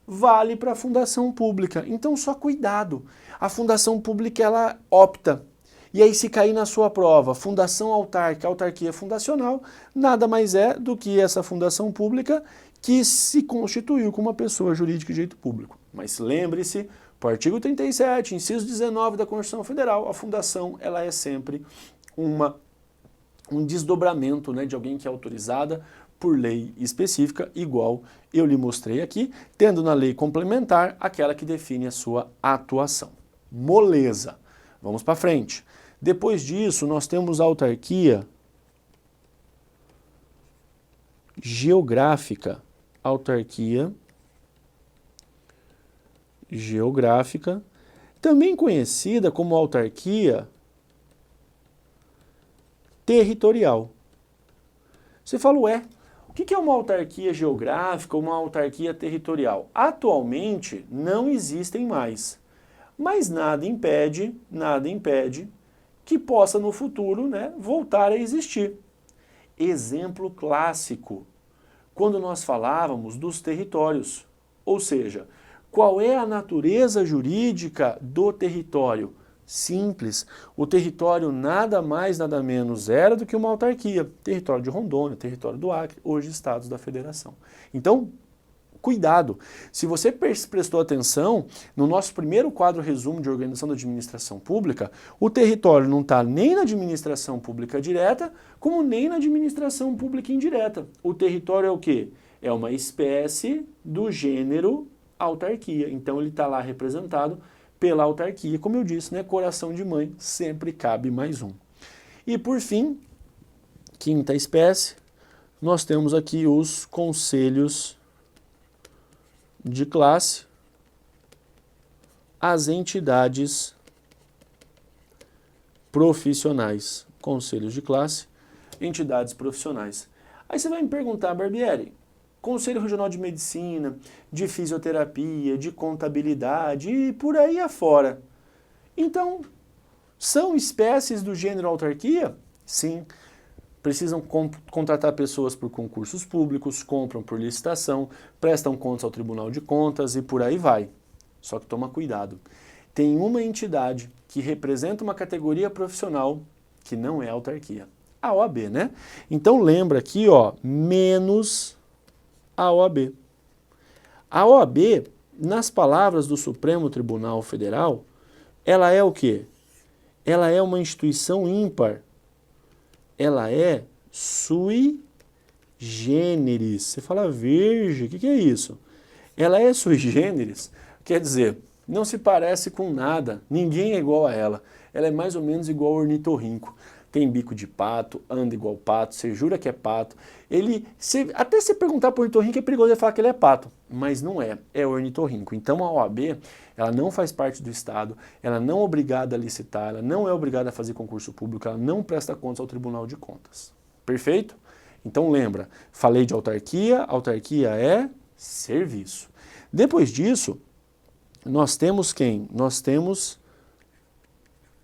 vale para a fundação pública. Então, só cuidado. A fundação pública, ela opta. E aí, se cair na sua prova, fundação autárquica, autarquia fundacional, nada mais é do que essa fundação pública que se constituiu como uma pessoa jurídica de direito público. Mas lembre-se, por artigo 37, inciso 19 da Constituição Federal, a fundação ela é sempre um desdobramento, né, de alguém que é autorizada por lei específica, igual eu lhe mostrei aqui, tendo na lei complementar aquela que define a sua atuação. Moleza. Vamos para frente. Depois disso, nós temos a autarquia geográfica. Autarquia geográfica, também conhecida como autarquia territorial. Você fala, ué, o que é uma autarquia geográfica ou uma autarquia territorial? Atualmente não existem mais, mas nada impede que possa no futuro, né, voltar a existir. Exemplo clássico, quando nós falávamos dos territórios, ou seja, qual é a natureza jurídica do território? Simples, o território nada mais, nada menos era do que uma autarquia. Território de Rondônia, território do Acre, hoje estados da federação. Então, cuidado. Se você prestou atenção, no nosso primeiro quadro resumo de organização da administração pública, o território não está nem na administração pública direta, como nem na administração pública indireta. O território é o quê? É uma espécie do gênero autarquia. Então ele está lá representado pela autarquia. Como eu disse, né, coração de mãe, sempre cabe mais um. E por fim, quinta espécie, nós temos aqui os conselhos de classe as entidades profissionais, conselhos de classe, entidades profissionais. Aí você vai me perguntar, Barbieri, Conselho Regional de Medicina, de Fisioterapia, de Contabilidade e por aí afora. Então, são espécies do gênero autarquia? Sim. Precisam contratar pessoas por concursos públicos, compram por licitação, prestam contas ao Tribunal de Contas e por aí vai. Só que toma cuidado. Tem uma entidade que representa uma categoria profissional que não é autarquia. A OAB, né? Então lembra aqui, ó, menos a OAB. A OAB, nas palavras do Supremo Tribunal Federal, ela é o quê? Ela é uma instituição ímpar. Ela é sui generis. Você fala, virgem, o que é isso? Ela é sui generis, quer dizer, não se parece com nada, ninguém é igual a ela. Ela é mais ou menos igual ao ornitorrinco. Tem bico de pato, anda igual pato, você jura que é pato. Até se perguntar para o ornitorrinco é perigoso ele falar que ele é pato, mas não é, é ornitorrinco. Então a OAB, ela não faz parte do Estado, ela não é obrigada a licitar, ela não é obrigada a fazer concurso público, ela não presta contas ao Tribunal de Contas. Perfeito? Então lembra, falei de autarquia, autarquia é serviço. Depois disso, nós temos quem? Nós temos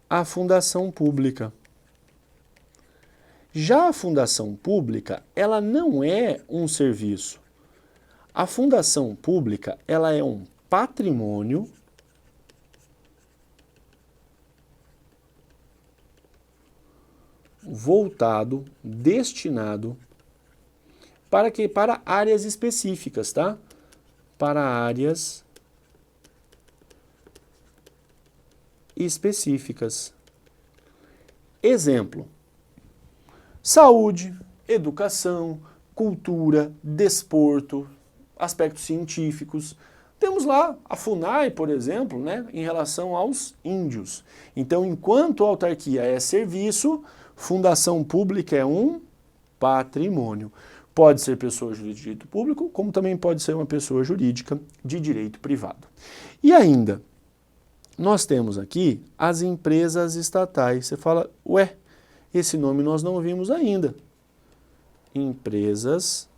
a fundação pública. Já a fundação pública, ela não é um serviço. A fundação pública, ela é um patrimônio voltado, destinado para quê? Para áreas específicas, tá? Para áreas específicas. Exemplo: saúde, educação, cultura, desporto, aspectos científicos. Temos lá a FUNAI, por exemplo, né, em relação aos índios. Então, enquanto a autarquia é serviço, fundação pública é um patrimônio. Pode ser pessoa jurídica de direito público, como também pode ser uma pessoa jurídica de direito privado. E ainda, nós temos aqui as empresas estatais. Você fala, ué, esse nome nós não vimos ainda. Empresas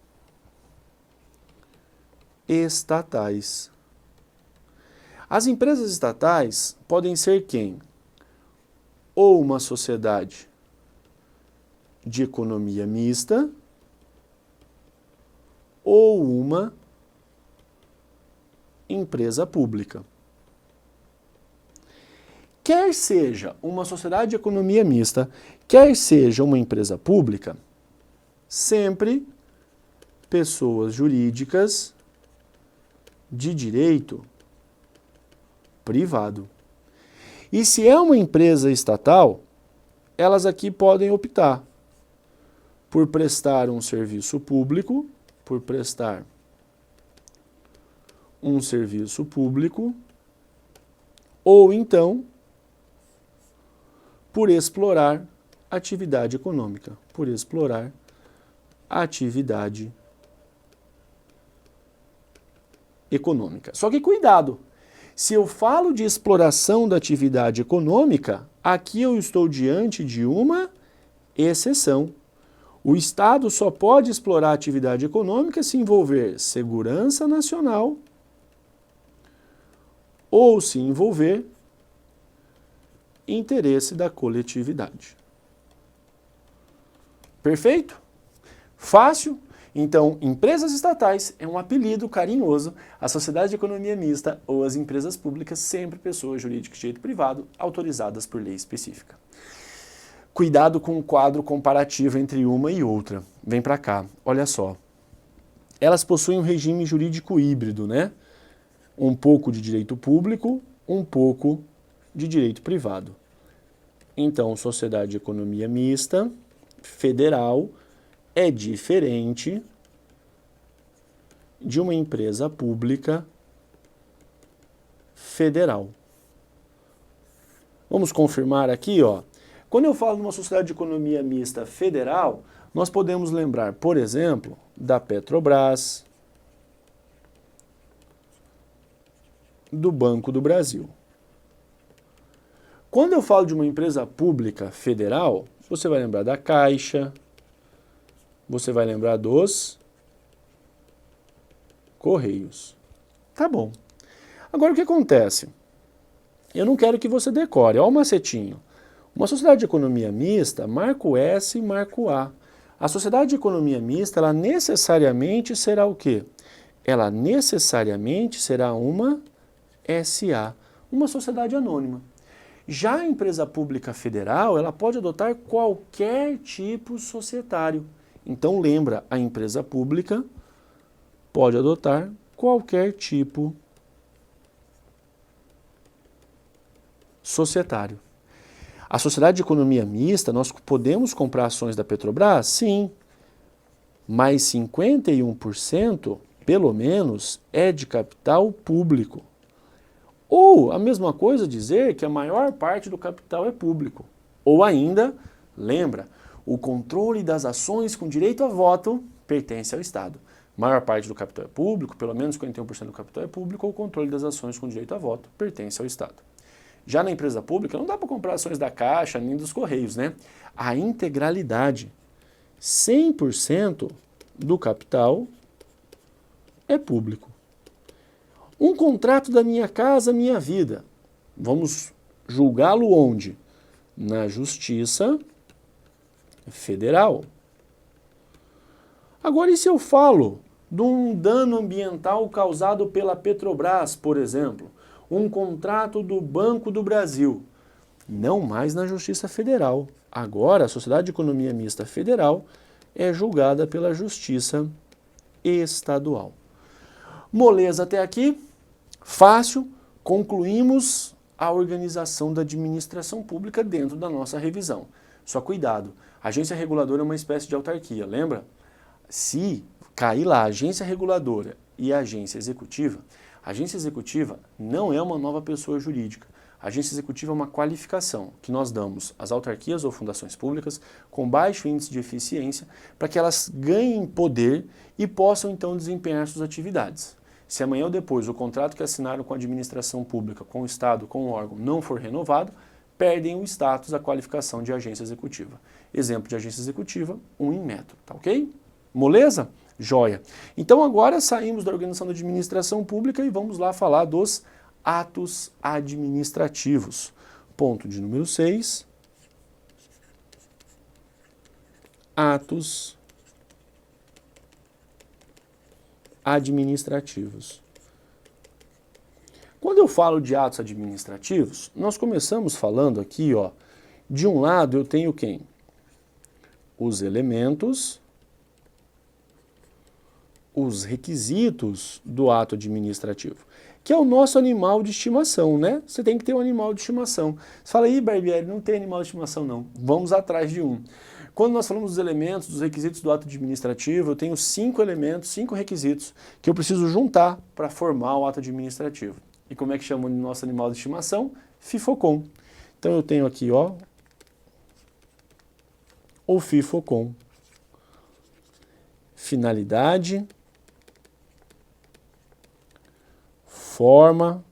estatais. As empresas estatais podem ser quem? Ou uma sociedade de economia mista, ou uma empresa pública. Quer seja uma sociedade de economia mista, quer seja uma empresa pública, sempre pessoas jurídicas de direito privado. E se é uma empresa estatal, elas aqui podem optar por prestar um serviço público, ou então por explorar atividade econômica, Só que cuidado, se eu falo de exploração da atividade econômica, aqui eu estou diante de uma exceção. O Estado só pode explorar a atividade econômica se envolver segurança nacional ou se envolver interesse da coletividade. Perfeito? Fácil? Então, empresas estatais é um apelido carinhoso, a sociedade de economia mista ou as empresas públicas, sempre pessoas jurídicas de direito privado autorizadas por lei específica. Cuidado com o quadro comparativo entre uma e outra. Vem para cá, olha só. Elas possuem um regime jurídico híbrido, né? Um pouco de direito público, um pouco de direito privado. Então, sociedade de economia mista, federal, é diferente de uma empresa pública federal. Vamos confirmar aqui, ó. Quando eu falo de uma sociedade de economia mista federal, nós podemos lembrar, por exemplo, da Petrobras, do Banco do Brasil. Quando eu falo de uma empresa pública federal, você vai lembrar da Caixa, você vai lembrar dos Correios. Tá bom. Agora o que acontece? Eu não quero que você decore. Olha o macetinho. Uma sociedade de economia mista, marca o S e marca o A. A sociedade de economia mista, ela necessariamente será o quê? Ela necessariamente será uma SA, uma sociedade anônima. Já a empresa pública federal, ela pode adotar qualquer tipo societário. Então lembra, a empresa pública pode adotar qualquer tipo societário. A sociedade de economia mista, nós podemos comprar ações da Petrobras? Sim, mas 51%, pelo menos, é de capital público. Ou a mesma coisa dizer que a maior parte do capital é público. Ou ainda, lembra, o controle das ações com direito a voto pertence ao Estado. Maior parte do capital é público, pelo menos 51% do capital é público, ou o controle das ações com direito a voto pertence ao Estado. Já na empresa pública, não dá para comprar ações da Caixa nem dos Correios, né? A integralidade, 100% do capital é público. Um contrato da Minha Casa Minha Vida, vamos julgá-lo onde? Na Justiça Federal. Agora, e se eu falo de um dano ambiental causado pela Petrobras, por exemplo? Um contrato do Banco do Brasil. Não mais na Justiça Federal. Agora, a Sociedade de Economia Mista Federal é julgada pela Justiça Estadual. Moleza até aqui? Fácil. Concluímos a organização da administração pública dentro da nossa revisão. Só cuidado, a agência reguladora é uma espécie de autarquia, lembra? Se cair lá a agência reguladora e a agência executiva não é uma nova pessoa jurídica. A agência executiva é uma qualificação que nós damos às autarquias ou fundações públicas com baixo índice de eficiência para que elas ganhem poder e possam então desempenhar suas atividades. Se amanhã ou depois o contrato que assinaram com a administração pública, com o Estado, com o órgão, não for renovado, perdem o status, a qualificação de agência executiva. Exemplo de agência executiva, um Inmetro, tá ok? Moleza? Joia. Então agora saímos da organização da administração pública e vamos lá falar dos atos administrativos. Ponto de número 6. Atos administrativos. Quando eu falo de atos administrativos, nós começamos falando aqui, ó, de um lado eu tenho quem? Os elementos, os requisitos do ato administrativo, que é o nosso animal de estimação, né? Você tem que ter um animal de estimação. Você fala, ih, Barbieri, não tem animal de estimação não. Vamos atrás de um. Quando nós falamos dos elementos, dos requisitos do ato administrativo, eu tenho 5 elementos, 5 requisitos que eu preciso juntar para formar o ato administrativo. E como é que chama o nosso animal de estimação? FIFOCOM. Então eu tenho aqui, ó, o FIFOCOM. Finalidade, forma,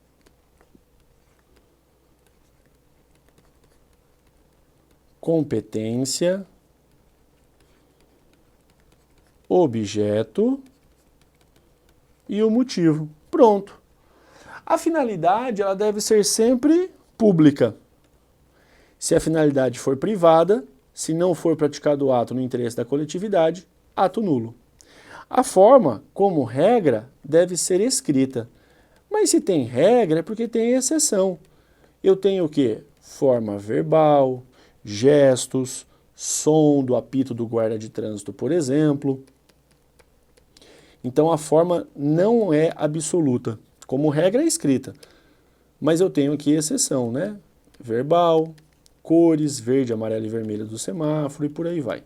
competência, objeto e o motivo. Pronto. A finalidade ela deve ser sempre pública. Se a finalidade for privada, se não for praticado o ato no interesse da coletividade, ato nulo. A forma, como regra, deve ser escrita. Mas se tem regra é porque tem exceção. Eu tenho o quê? Forma verbal, gestos, som do apito do guarda de trânsito, por exemplo. Então a forma não é absoluta. Como regra é escrita. Mas eu tenho aqui exceção, né? Verbal, cores, verde, amarelo e vermelho do semáforo e por aí vai.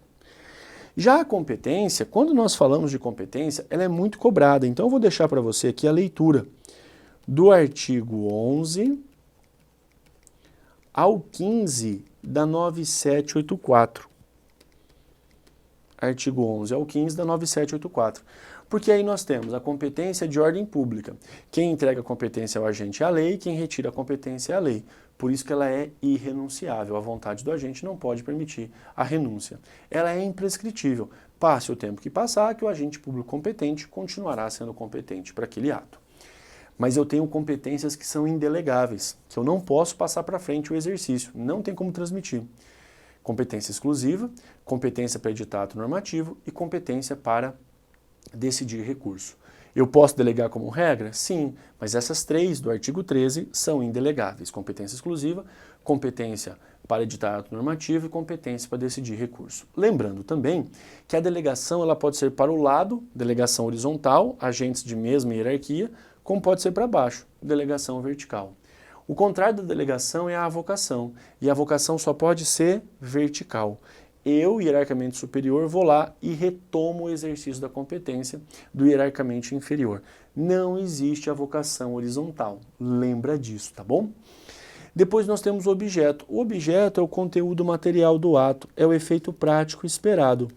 Já a competência, quando nós falamos de competência, ela é muito cobrada. Então eu vou deixar para você aqui a leitura do artigo 11 ao 15 da 9784. Artigo 11 ao 15 da 9784. Porque aí nós temos a competência de ordem pública. Quem entrega a competência ao agente é a lei, quem retira a competência é a lei. Por isso que ela é irrenunciável. A vontade do agente não pode permitir a renúncia. Ela é imprescritível. Passe o tempo que passar, que o agente público competente continuará sendo competente para aquele ato. Mas eu tenho competências que são indelegáveis, que eu não posso passar para frente o exercício, não tem como transmitir. Competência exclusiva, competência para editar ato normativo e competência para decidir recurso. Eu posso delegar como regra? Sim, mas essas três do artigo 13 são indelegáveis. Competência exclusiva, competência para editar ato normativo e competência para decidir recurso. Lembrando também que a delegação ela pode ser para o lado, delegação horizontal, agentes de mesma hierarquia, como pode ser para baixo, delegação vertical. O contrário da delegação é a avocação, e a avocação só pode ser vertical. Eu, hierarquicamente superior, vou lá e retomo o exercício da competência do hierarquicamente inferior. Não existe avocação horizontal, lembra disso, tá bom? Depois nós temos o objeto. O objeto é o conteúdo material do ato, é o efeito prático esperado.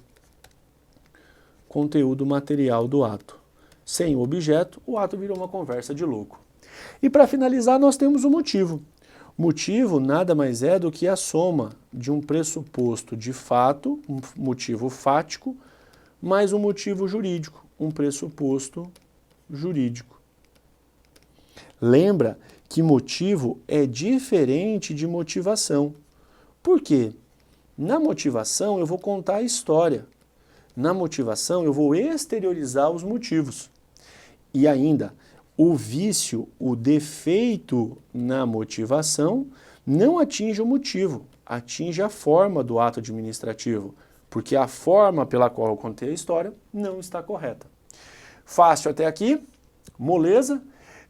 Conteúdo material do ato. Sem o objeto, o ato virou uma conversa de louco. E para finalizar, nós temos o motivo. Motivo nada mais é do que a soma de um pressuposto de fato, um motivo fático, mais um motivo jurídico, um pressuposto jurídico. Lembra que motivo é diferente de motivação. Por quê? Na motivação eu vou contar a história. Na motivação eu vou exteriorizar os motivos. E ainda, o vício, o defeito na motivação não atinge o motivo, atinge a forma do ato administrativo, porque a forma pela qual eu contei a história não está correta. Fácil até aqui? Moleza?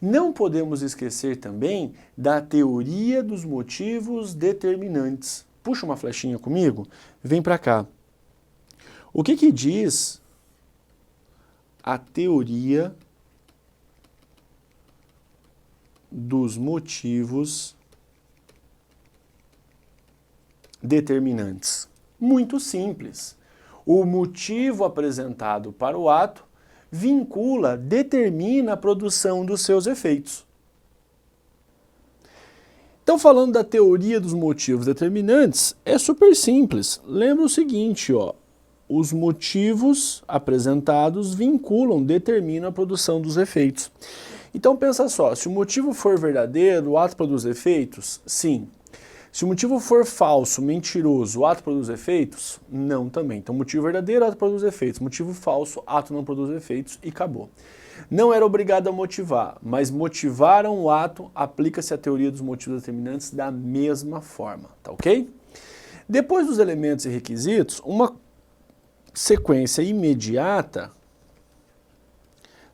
Não podemos esquecer também da teoria dos motivos determinantes. Puxa uma flechinha comigo, vem para cá. O que diz a teoria dos motivos determinantes? Muito simples. O motivo apresentado para o ato vincula, determina a produção dos seus efeitos. Então, falando da teoria dos motivos determinantes, é super simples. Lembra o seguinte, ó, os motivos apresentados vinculam, determinam a produção dos efeitos. Então pensa só, se o motivo for verdadeiro, o ato produz efeitos? Sim. Se o motivo for falso, mentiroso, o ato produz efeitos? Não também. Então motivo verdadeiro, ato produz efeitos. Motivo falso, ato não produz efeitos e acabou. Não era obrigado a motivar, mas motivaram o ato, aplica-se a teoria dos motivos determinantes da mesma forma, tá ok? Depois dos elementos e requisitos, uma sequência imediata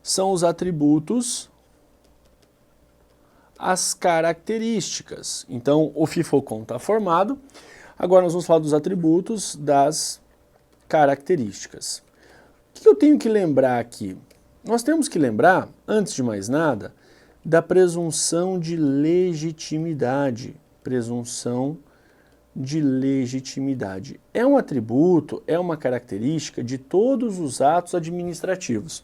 são os atributos, as características. Então, o FIFOCOM está formado. Agora nós vamos falar dos atributos, das características. O que eu tenho que lembrar aqui? Nós temos que lembrar, antes de mais nada, da presunção de legitimidade. Presunção de legitimidade. É um atributo, é uma característica de todos os atos administrativos.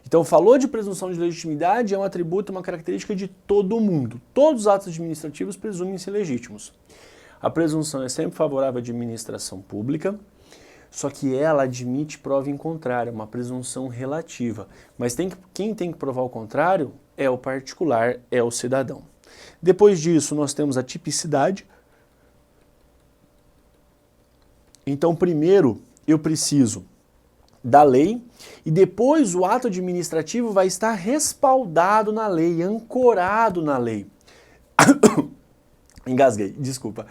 Então, falou de presunção de legitimidade, é um atributo, uma característica de todo mundo. Todos os atos administrativos presumem-se legítimos. A presunção é sempre favorável à administração pública, só que ela admite prova em contrário, uma presunção relativa. Mas quem tem que provar o contrário é o particular, é o cidadão. Depois disso, nós temos a tipicidade. Então, primeiro, eu preciso da lei, e depois o ato administrativo vai estar respaldado na lei, ancorado na lei. Engasguei, desculpa.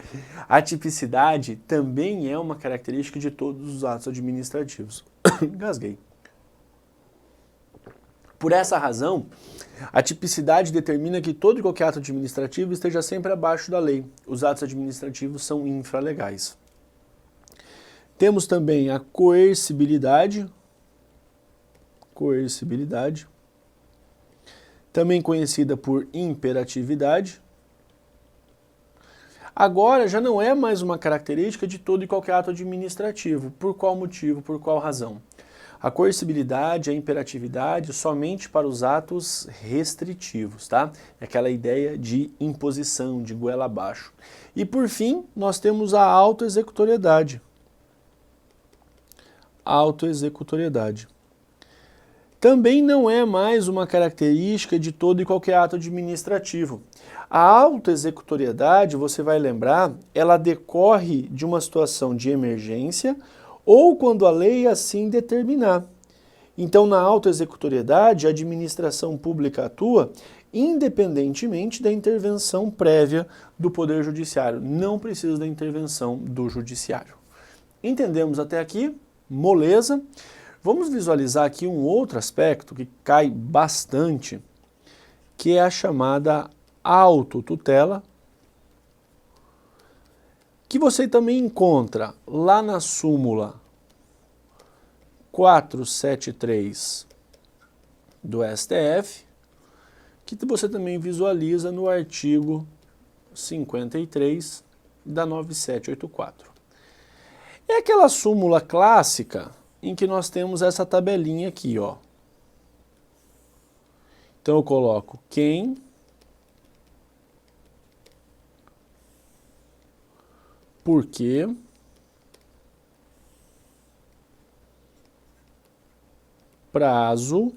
A tipicidade também é uma característica de todos os atos administrativos. Engasguei. Por essa razão, a tipicidade determina que todo e qualquer ato administrativo esteja sempre abaixo da lei. Os atos administrativos são infralegais. Temos também a coercibilidade, também conhecida por imperatividade. Agora já não é mais uma característica de todo e qualquer ato administrativo. Por qual motivo, por qual razão? A coercibilidade, a imperatividade somente para os atos restritivos, tá? É aquela ideia de imposição, de goela abaixo. E por fim, nós temos a autoexecutoriedade. Autoexecutoriedade. Também não é mais uma característica de todo e qualquer ato administrativo. A autoexecutoriedade, você vai lembrar, ela decorre de uma situação de emergência ou quando a lei assim determinar. Então, na autoexecutoriedade, a administração pública atua independentemente da intervenção prévia do Poder Judiciário. Não precisa da intervenção do Judiciário. Entendemos até aqui? Moleza. Vamos visualizar aqui um outro aspecto que cai bastante, que é a chamada autotutela, que você também encontra lá na súmula 473 do STF, que você também visualiza no artigo 53 da 9784. É aquela súmula clássica em que nós temos essa tabelinha aqui, ó. Então eu coloco quem, por quê, prazo,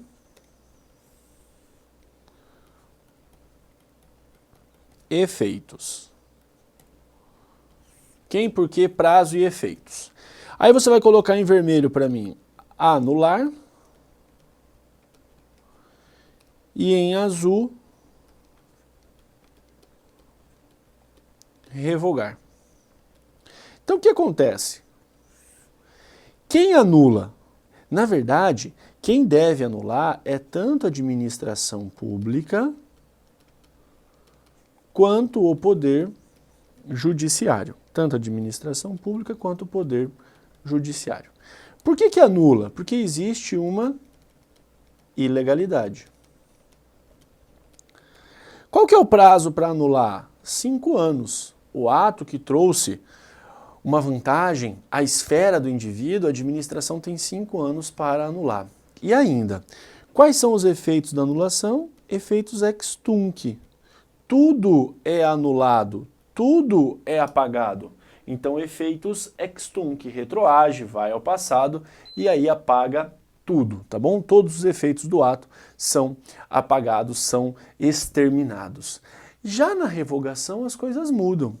efeitos. Quem, por quê, prazo e efeitos. Aí você vai colocar em vermelho para mim anular e em azul revogar. Então o que acontece? Quem anula? Na verdade, quem deve anular é tanto a administração pública quanto o poder judiciário. Tanto a administração pública quanto o poder judiciário. Por que anula? Porque existe uma ilegalidade. Qual que é o prazo para anular? 5 anos. O ato que trouxe uma vantagem à esfera do indivíduo, a administração tem 5 anos para anular. E ainda, quais são os efeitos da anulação? Efeitos ex tunc. Tudo é anulado, tudo é apagado. Então, efeitos ex tunc, retroage, vai ao passado e aí apaga tudo, tá bom? Todos os efeitos do ato são apagados, são exterminados. Já na revogação as coisas mudam.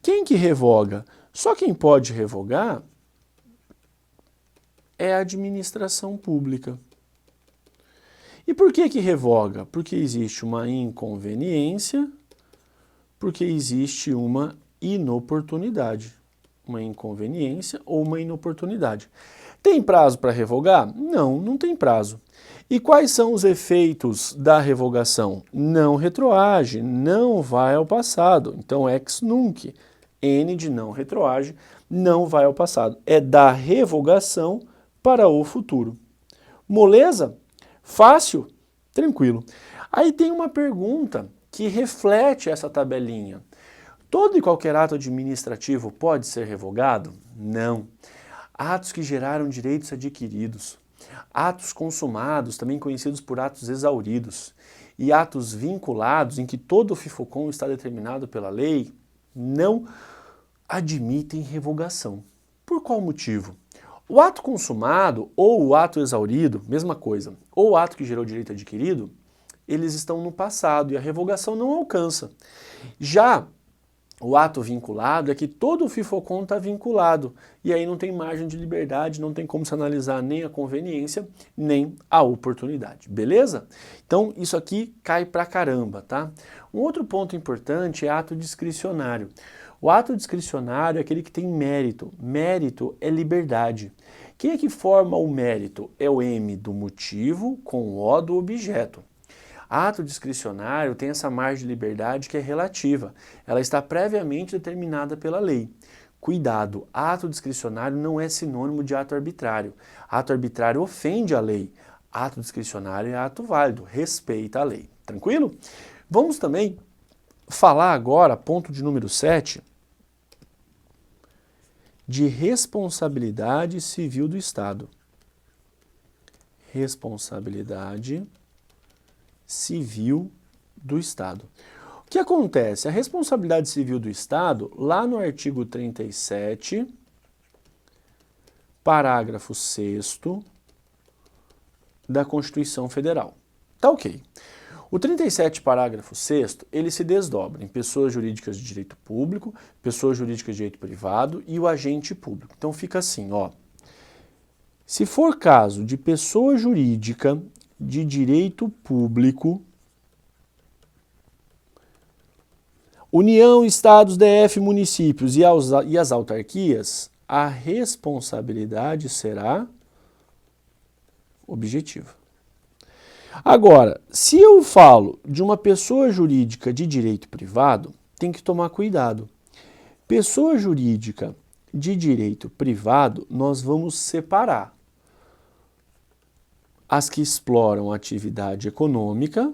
Quem que revoga? Só quem pode revogar é a administração pública. E por que revoga? Porque existe uma inconveniência, porque existe uma inoportunidade. Uma inconveniência ou uma inoportunidade. Tem prazo para revogar? Não, não tem prazo. E quais são os efeitos da revogação? Não retroage, não vai ao passado. Então, ex nunc, N de não retroage, não vai ao passado. É da revogação para o futuro. Moleza? Fácil? Tranquilo. Aí tem uma pergunta que reflete essa tabelinha. Todo e qualquer ato administrativo pode ser revogado? Não. Atos que geraram direitos adquiridos, atos consumados, também conhecidos por atos exauridos, e atos vinculados, em que todo o FIFOCOM está determinado pela lei, não admitem revogação. Por qual motivo? O ato consumado ou o ato exaurido, mesma coisa, ou o ato que gerou direito adquirido, eles estão no passado e a revogação não alcança. Já o ato vinculado é que todo o FIFOCOM está vinculado e aí não tem margem de liberdade, não tem como se analisar nem a conveniência, nem a oportunidade, beleza? Então isso aqui cai pra caramba, tá? Um outro ponto importante é ato discricionário. O ato discricionário é aquele que tem mérito. Mérito é liberdade. Quem é que forma o mérito? É o M do motivo com o O do objeto. Ato discricionário tem essa margem de liberdade que é relativa. Ela está previamente determinada pela lei. Cuidado, ato discricionário não é sinônimo de ato arbitrário. Ato arbitrário ofende a lei. Ato discricionário é ato válido, respeita a lei. Tranquilo? Vamos também falar agora, ponto de número 7, de responsabilidade civil do Estado. responsabilidade civil do Estado. O que acontece? A responsabilidade civil do Estado, lá no artigo 37, parágrafo 6º da Constituição Federal. Tá ok. O 37, parágrafo 6º, ele se desdobra em pessoas jurídicas de direito público, pessoas jurídicas de direito privado e o agente público. Então fica assim, ó. Se for caso de pessoa jurídica de direito público, União, Estados, DF, municípios e as autarquias, a responsabilidade será objetiva. Agora, se eu falo de uma pessoa jurídica de direito privado, tem que tomar cuidado. Pessoa jurídica de direito privado, nós vamos separar as que exploram atividade econômica,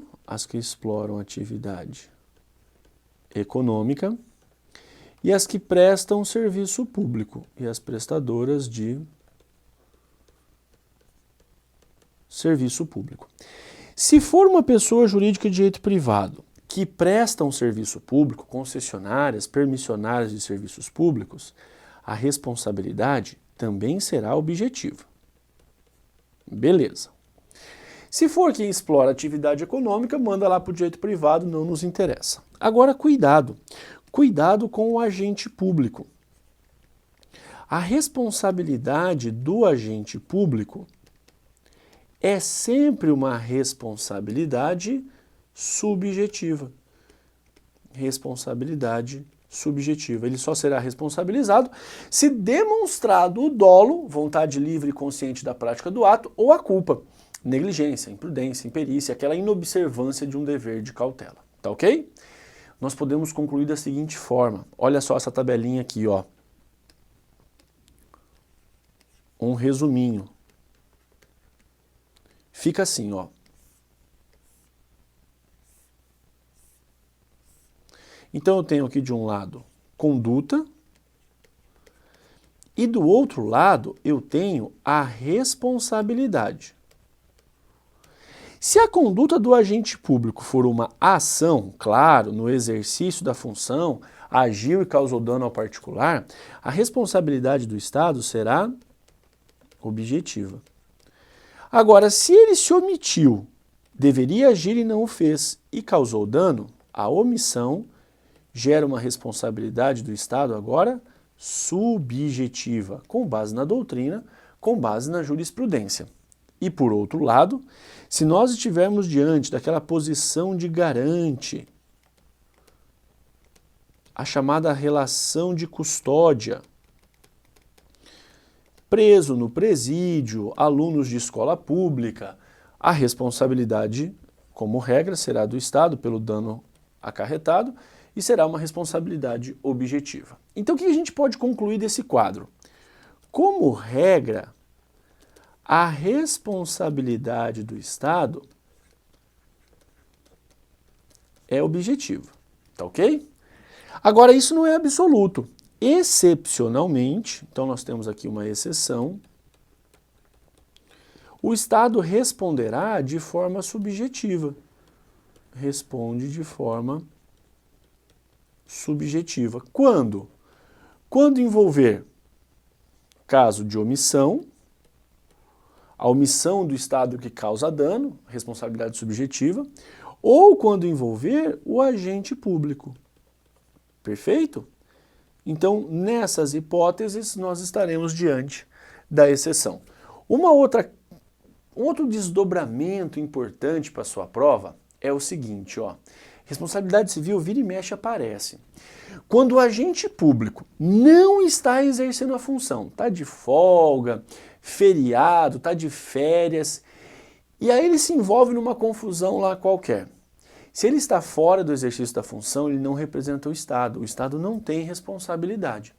e as que prestam serviço público, e as prestadoras de serviço público. Se for uma pessoa jurídica de direito privado que presta um serviço público, concessionárias, permissionárias de serviços públicos, a responsabilidade também será objetiva. Beleza. Se for quem explora atividade econômica, manda lá para o direito privado, não nos interessa. Agora, cuidado. Cuidado com o agente público. A responsabilidade do agente público é sempre uma responsabilidade subjetiva. Responsabilidade subjetiva. Ele só será responsabilizado se demonstrado o dolo, vontade livre e consciente da prática do ato, ou a culpa, negligência, imprudência, imperícia, aquela inobservância de um dever de cautela. Tá ok? Nós podemos concluir da seguinte forma. Olha só essa tabelinha aqui, ó. Um resuminho. Fica assim, ó. Então eu tenho aqui de um lado conduta e do outro lado eu tenho a responsabilidade. Se a conduta do agente público for uma ação, claro, no exercício da função, agiu e causou dano ao particular, a responsabilidade do Estado será objetiva. Agora, se ele se omitiu, deveria agir e não o fez, e causou dano, a omissão gera uma responsabilidade do Estado agora subjetiva, com base na doutrina, com base na jurisprudência. E por outro lado, se nós estivermos diante daquela posição de garante, a chamada relação de custódia, preso no presídio, alunos de escola pública, a responsabilidade, como regra, será do Estado pelo dano acarretado e será uma responsabilidade objetiva. Então, o que a gente pode concluir desse quadro? Como regra, a responsabilidade do Estado é objetiva, tá ok? Agora, isso não é absoluto. Excepcionalmente, então nós temos aqui uma exceção, o Estado responderá de forma subjetiva. Responde de forma subjetiva. Quando? Quando envolver caso de omissão, a omissão do Estado que causa dano, responsabilidade subjetiva, ou quando envolver o agente público. Perfeito? Então, nessas hipóteses, nós estaremos diante da exceção. Um outro desdobramento importante para a sua prova é o seguinte, ó. Responsabilidade civil vira e mexe aparece. Quando o agente público não está exercendo a função, está de folga, feriado, está de férias, e aí ele se envolve numa confusão lá qualquer. Se ele está fora do exercício da função, ele não representa o Estado não tem responsabilidade.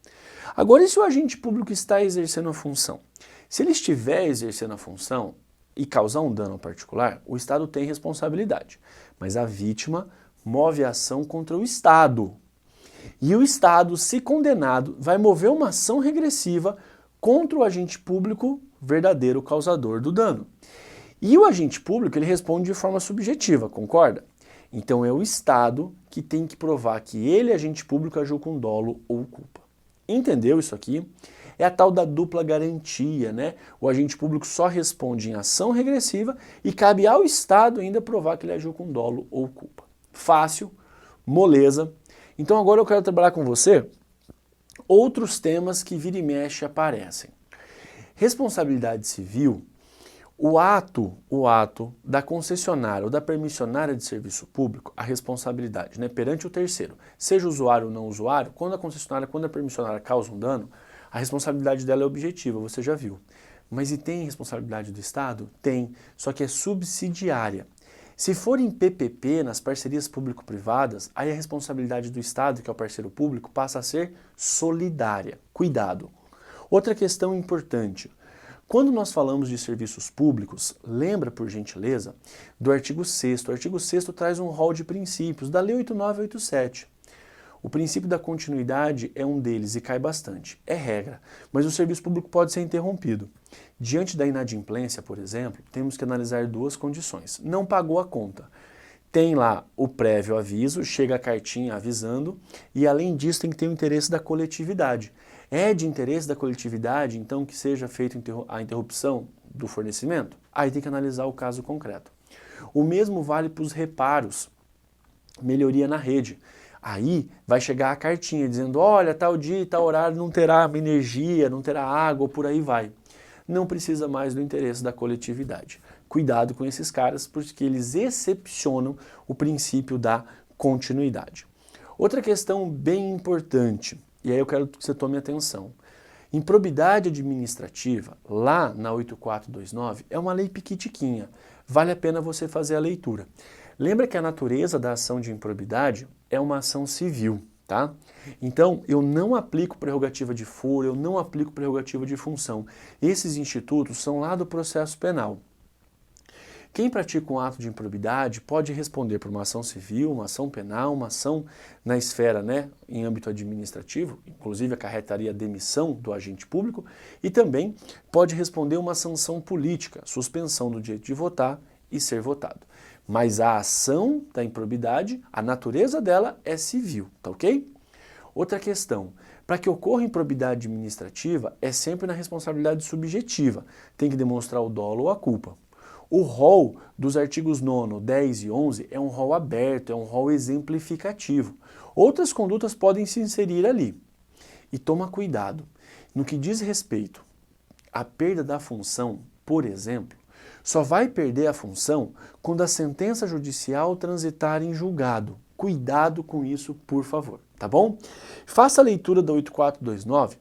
Agora, e se o agente público está exercendo a função? Se ele estiver exercendo a função e causar um dano ao particular, o Estado tem responsabilidade, mas a vítima move a ação contra o Estado. E o Estado, se condenado, vai mover uma ação regressiva contra o agente público verdadeiro causador do dano. E o agente público, ele responde de forma subjetiva, concorda? Então é o Estado que tem que provar que ele, agente público, agiu com dolo ou culpa. Entendeu isso aqui? É a tal da dupla garantia, né? O agente público só responde em ação regressiva e cabe ao Estado ainda provar que ele agiu com dolo ou culpa. Fácil, moleza. Então agora eu quero trabalhar com você outros temas que vira e mexe aparecem. Responsabilidade civil, o ato da concessionária ou da permissionária de serviço público, a responsabilidade, né, perante o terceiro, seja usuário ou não usuário, quando a concessionária, quando a permissionária causa um dano, a responsabilidade dela é objetiva, você já viu. Mas e tem responsabilidade do Estado? Tem, só que é subsidiária. Se for em PPP, nas parcerias público-privadas, aí a responsabilidade do Estado, que é o parceiro público, passa a ser solidária. Cuidado. Outra questão importante. Quando nós falamos de serviços públicos, lembra, por gentileza, do artigo 6º. O artigo 6º traz um rol de princípios da Lei 8987. O princípio da continuidade é um deles e cai bastante. É regra, mas o serviço público pode ser interrompido. Diante da inadimplência, por exemplo, temos que analisar duas condições. Não pagou a conta. Tem lá o prévio aviso, chega a cartinha avisando, e além disso tem que ter o interesse da coletividade. É de interesse da coletividade, então, que seja feita a interrupção do fornecimento? Aí tem que analisar o caso concreto. O mesmo vale para os reparos, melhoria na rede. Aí vai chegar a cartinha dizendo, olha, tal dia e tal horário não terá energia, não terá água, por aí vai. Não precisa mais do interesse da coletividade. Cuidado com esses caras, porque eles excepcionam o princípio da continuidade. Outra questão bem importante, e aí eu quero que você tome atenção. Improbidade administrativa, lá na 8429, é uma lei piquitiquinha. Vale a pena você fazer a leitura. Lembra que a natureza da ação de improbidade é uma ação civil, tá? Então, eu não aplico prerrogativa de foro, eu não aplico prerrogativa de função. Esses institutos são lá do processo penal. Quem pratica um ato de improbidade pode responder por uma ação civil, uma ação penal, uma ação na esfera, né, em âmbito administrativo, inclusive acarretaria a demissão do agente público, e também pode responder uma sanção política, suspensão do direito de votar e ser votado. Mas a ação da improbidade, a natureza dela é civil, tá ok? Outra questão, para que ocorra improbidade administrativa, é sempre na responsabilidade subjetiva, tem que demonstrar o dolo ou a culpa. O rol dos artigos 9º, 10 e 11 é um rol aberto, é um rol exemplificativo. Outras condutas podem se inserir ali. E toma cuidado, no que diz respeito à perda da função, por exemplo, só vai perder a função quando a sentença judicial transitar em julgado. Cuidado com isso, por favor, tá bom? Faça a leitura da 8429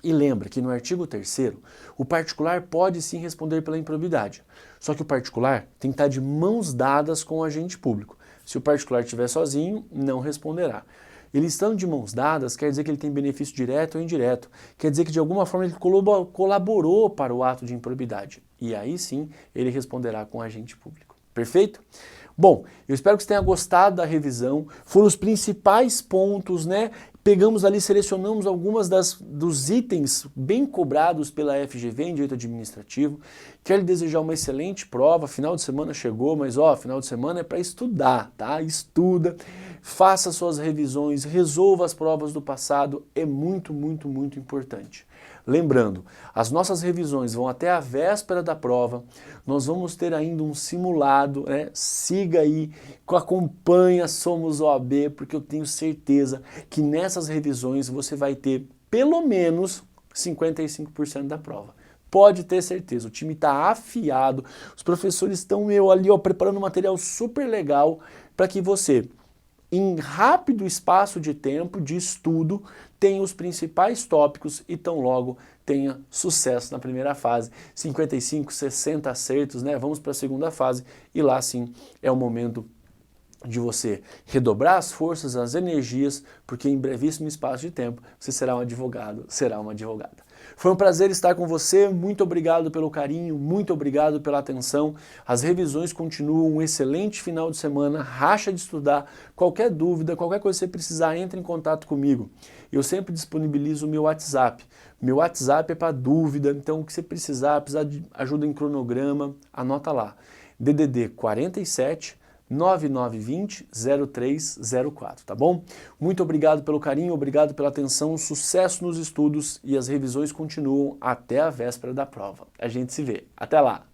e lembra que no artigo 3º, o particular pode sim responder pela improbidade. Só que o particular tem que estar de mãos dadas com o agente público. Se o particular estiver sozinho, não responderá. Ele estando de mãos dadas, quer dizer que ele tem benefício direto ou indireto. Quer dizer que de alguma forma ele colaborou para o ato de improbidade. E aí sim, ele responderá com o agente público. Perfeito? Bom, eu espero que você tenha gostado da revisão. Foram os principais pontos, né? Pegamos ali, selecionamos algumas dos itens bem cobrados pela FGV em Direito Administrativo. Quero lhe desejar uma excelente prova. Final de semana chegou, mas ó, final de semana é para estudar, tá? Estuda, faça suas revisões, resolva as provas do passado. É muito, muito, muito importante. Lembrando, as nossas revisões vão até a véspera da prova, nós vamos ter ainda um simulado, né? Siga aí, acompanha Somos OAB, porque eu tenho certeza que nessas revisões você vai ter pelo menos 55% da prova. Pode ter certeza, o time está afiado, os professores estão ali preparando um material super legal para que você, em rápido espaço de tempo de estudo, tenha os principais tópicos e tão logo tenha sucesso na primeira fase. 55, 60 acertos, né? Vamos para a segunda fase e lá sim é o momento de você redobrar as forças, as energias, porque em brevíssimo espaço de tempo você será um advogado, será uma advogada. Foi um prazer estar com você, muito obrigado pelo carinho, muito obrigado pela atenção. As revisões continuam, um excelente final de semana, racha de estudar. Qualquer dúvida, qualquer coisa que você precisar, entre em contato comigo. Eu sempre disponibilizo o meu WhatsApp. Meu WhatsApp é para dúvida, então o que você precisar de ajuda em cronograma, anota lá. DDD 47 9920 0304, tá bom? Muito obrigado pelo carinho, obrigado pela atenção, sucesso nos estudos e as revisões continuam até a véspera da prova. A gente se vê. Até lá!